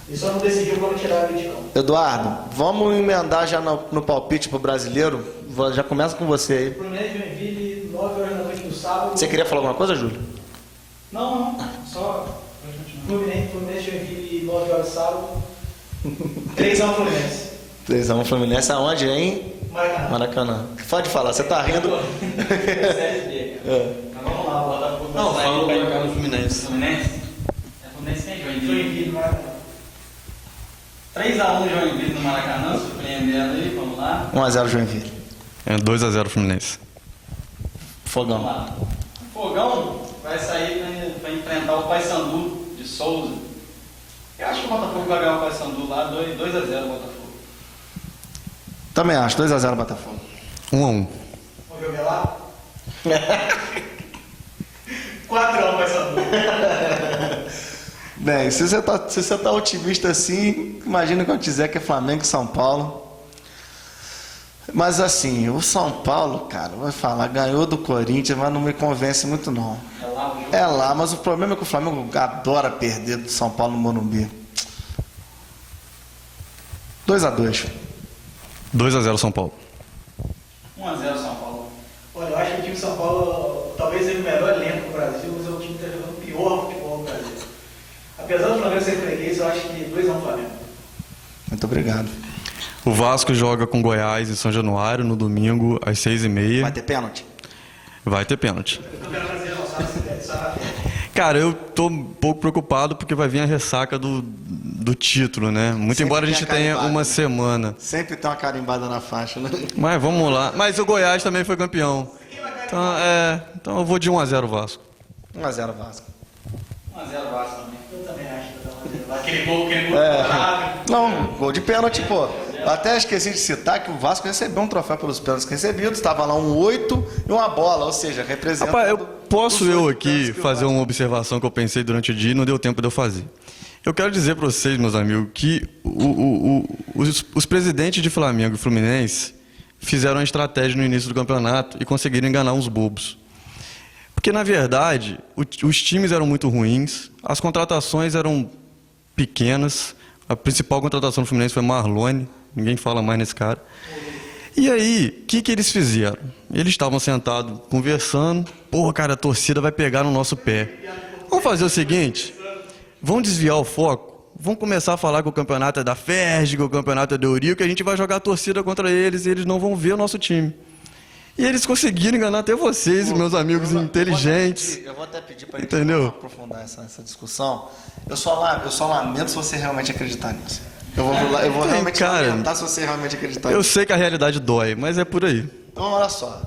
Ele só não decidiu quando tiraram ele de campo. Eduardo, vamos emendar já no palpite pro brasileiro? Já começa com você aí. Fluminense Joinville, 9 horas da noite do sábado. Você queria falar alguma coisa, Júlio? Não, só... Fluminense Joinville, 9 horas do sábado. 3x1 Fluminense. 3x1 Fluminense, aonde, hein? Maracanã. Pode falar, você tá rindo. Série B. Mas vamos lá, o Botafogo vai sair para jogar no Fluminense. Fluminense tem Joinville no Maracanã. 3x1 Joinville no Maracanã, surpreendendo aí, vamos lá. 1x0 Joinville. 2x0 Fluminense. Fogão. Vamos lá. O Fogão vai sair para enfrentar o Paysandu de Souza. Eu acho que o Botafogo vai ganhar o Paysandu lá, 2x0 Botafogo. Também acho, 2x0 Botafogo. 1x1. Vamos jogar lá? 4x1 Paysandu. Bem, se você tá otimista assim, imagina quando dizer que é Flamengo e São Paulo. Mas assim, o São Paulo, cara, vou falar, ganhou do Corinthians, mas não me convence muito não. É lá, mas o problema é que o Flamengo adora perder do São Paulo no Morumbi. 2x2. 2x0 São Paulo. 1x0 São Paulo. Olha, eu acho que o time de São Paulo talvez seja o melhor elenco do Brasil, mas é o time que está jogando o pior futebol do Brasil. Apesar do Flamengo ser freguês, eu acho que 2x1 Flamengo. Muito obrigado. O Vasco joga com Goiás em São Januário no domingo às 6h30. Vai ter pênalti? Vai ter pênalti. Cara, eu tô um pouco preocupado porque vai vir a ressaca do título, né? Muito Sempre embora a tem gente a tenha carimbada, uma né? semana. Sempre tem uma carimbada na faixa, né? Mas vamos lá. Mas o Goiás também foi campeão. Então eu vou de 1x0 Vasco. 1x0 Vasco. 1x0 Vasco também. Eu também acho que tá 1x0. Aquele gol Não, gol de pênalti, pô. Eu até esqueci de citar que o Vasco recebeu um troféu pelos pênaltis recebidos. Estava lá um 8 e uma bola, ou seja, representa... Rapaz, eu posso os eu 8 aqui pênaltis que o fazer Vasco- uma observação que eu pensei durante o dia e não deu tempo de eu fazer. Eu quero dizer para vocês, meus amigos, que os presidentes de Flamengo e Fluminense fizeram uma estratégia no início do campeonato e conseguiram enganar uns bobos. Porque, na verdade, os times eram muito ruins, as contratações eram pequenas, a principal contratação do Fluminense foi Marlone, ninguém fala mais nesse cara. E aí, o que eles fizeram? Eles estavam sentados conversando, porra, cara, a torcida vai pegar no nosso pé. Vamos fazer o seguinte, vamos desviar o foco, vamos começar a falar que o campeonato é da FERJ, que o campeonato é do Eurico, que a gente vai jogar a torcida contra eles e eles não vão ver o nosso time. E eles conseguiram enganar até vocês, meus amigos inteligentes. Eu vou até pedir para a gente Entendeu? aprofundar essa discussão. Eu só lamento se você realmente acreditar nisso. Eu vou realmente cara, lamentar se você realmente acreditar Eu nisso. sei que a realidade dói, mas é por aí. Então, olha só.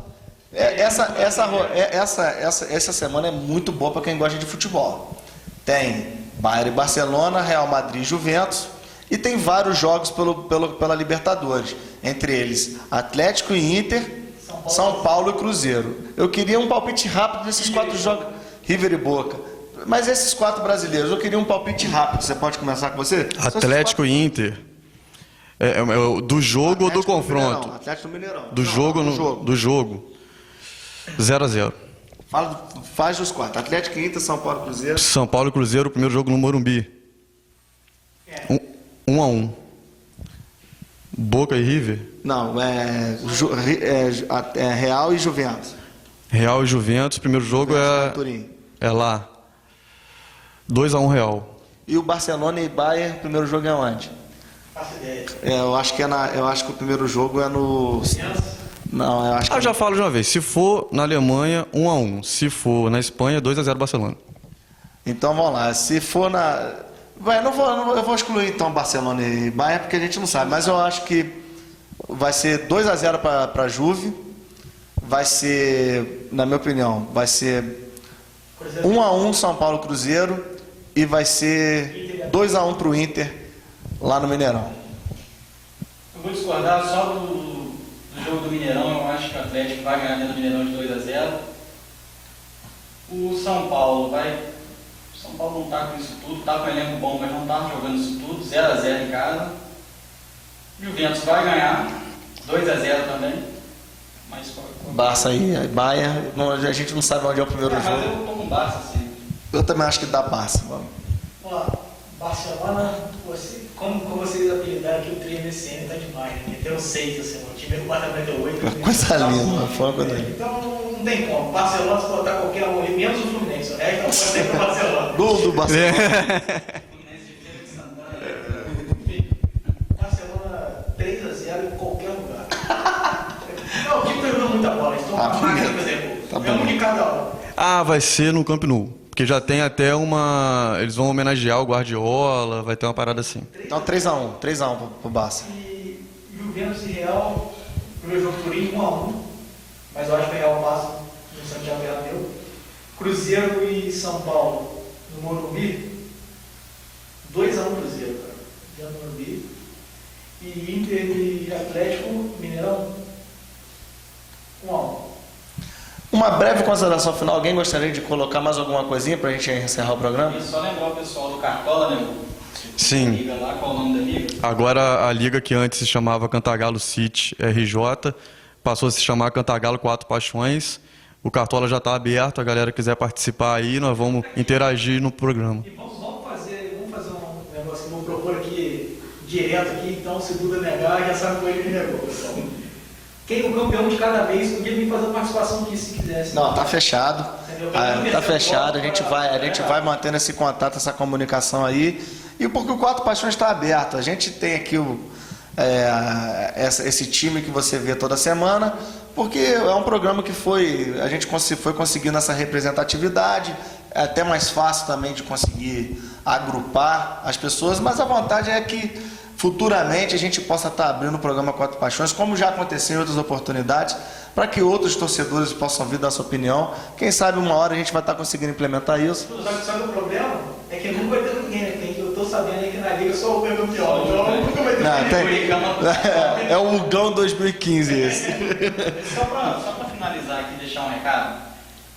Essa semana é muito boa para quem gosta de futebol. Tem Bayern e Barcelona, Real Madrid e Juventus. E tem vários jogos pela Libertadores. Entre eles, Atlético e Inter, São Paulo e Cruzeiro. Eu queria um palpite rápido desses 4 jogos. River e Boca. Mas esses 4 brasileiros, eu queria um palpite rápido. Você pode começar com você? Atlético e Inter. Do jogo ou do confronto? Atlético do Mineirão. Do jogo. 0x0. Faz os 4. Atlético e Inter, São Paulo e Cruzeiro. São Paulo e Cruzeiro, o primeiro jogo no Morumbi. 1x1. Boca e River? Não, é Real e Juventus. Real e Juventus, primeiro jogo Turim. é lá. 2x1 Real. E o Barcelona e Bayern, o primeiro jogo é onde? Faço ideia. Eu acho que o primeiro jogo é no... Não, eu acho que... Eu já falo de uma vez, se for na Alemanha, 1x1. Se for na Espanha, 2x0 Barcelona. Então vamos lá, se for na... eu vou excluir então Barcelona e Bayern, porque a gente não sabe, mas eu acho que vai ser 2x0 para Juve, vai ser, na minha opinião, vai ser 1x1 São Paulo Cruzeiro e vai ser 2x1 para o Inter lá no Mineirão. Eu vou discordar só do jogo do Mineirão. Eu acho que o Atlético vai ganhar dentro do Mineirão de 2x0. O São Paulo não está com isso tudo, está com um elenco bom, mas não está jogando isso tudo. 0x0 em casa. Juventus vai ganhar 2x0 também. Mas Barça e Bayern, a gente não sabe onde é o primeiro mas jogo. eu tô com Barça, sim. Eu também acho que dá Barça. Vamos. Ó, Barcelona, como vocês apelidaram aqui, o trio MSN tá demais, né? Deu 6 essa semana. O time do Barcelona deu 8. Coisa linda, foi uma coisa linda. Então não tem como. Barcelona, se botar qualquer um ali, menos o Fluminense. O resto não pode ser pro Barcelona. Gol do Barcelona. Barcelona 3x0 em qualquer lugar. Não, o time tá jogando muita bola. Eles estão com a máquina de fazer gol. Tá É um bom. de cada um. Vai ser no Camp Nou. porque já tem até uma... Eles vão homenagear o Guardiola, vai ter uma parada assim. Então 3x1 pro Barça. E Juventus e Real, primeiro jogo Turim 1x1, mas eu acho que o Real passa no Santiago Bernabéu. Cruzeiro e São Paulo no Morumbi, 2x1 Cruzeiro, cara, já no Morumbi. E Inter e Atlético Mineirão, 1x1. Uma breve consideração final. Alguém gostaria de colocar mais alguma coisinha pra gente encerrar o programa? E só lembrar o pessoal do Cartola, né? Sim. Liga lá, qual o nome da liga? Agora a liga que antes se chamava Cantagalo City RJ passou a se chamar Cantagalo Quatro Paixões. O Cartola já está aberto, a galera quiser participar aí, nós vamos interagir no programa. E vamos fazer um negócio que eu vou propor aqui, direto aqui, então se Duda negar, já sabe com ele que negou, pessoal. Quem o campeão de cada vez podia vir fazer participação aqui se quisesse. Não, tá fechado. Tá fechado, a gente vai mantendo esse contato, essa comunicação aí. E porque o Quatro Paixões está aberto. A gente tem aqui esse time que você vê toda semana, porque é um programa que a gente foi conseguindo essa representatividade, é até mais fácil também de conseguir agrupar as pessoas, mas a vontade é que futuramente a gente possa estar abrindo o programa Quatro Paixões, como já aconteceu em outras oportunidades, para que outros torcedores possam vir dar sua opinião. Quem sabe uma hora a gente vai estar conseguindo implementar isso. Sabe o problema? É que nunca vai ter ninguém, né? Eu estou sabendo aí que na Liga só o campeão, então nunca vai ter ninguém. É o Hugão 2015 esse. Só para finalizar aqui, deixar um recado.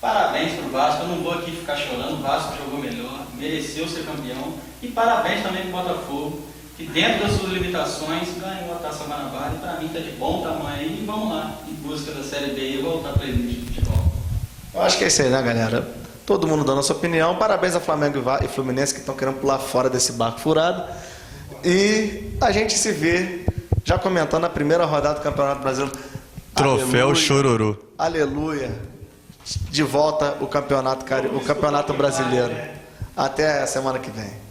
Parabéns pro Vasco, eu não vou aqui ficar chorando, o Vasco jogou melhor, mereceu ser campeão. E parabéns também pro Botafogo, que dentro das suas limitações ganhou a Taça Guanabara e para mim está de bom tamanho e vamos lá, em busca da Série B e voltar para ele de futebol. Eu acho que é isso aí, né, galera? Todo mundo dando a sua opinião. Parabéns a Flamengo e Fluminense que estão querendo pular fora desse barco furado. E a gente se vê já comentando a primeira rodada do Campeonato Brasileiro. Troféu Aleluia, Chororô. aleluia. De volta o campeonato brasileiro. Até a semana que vem.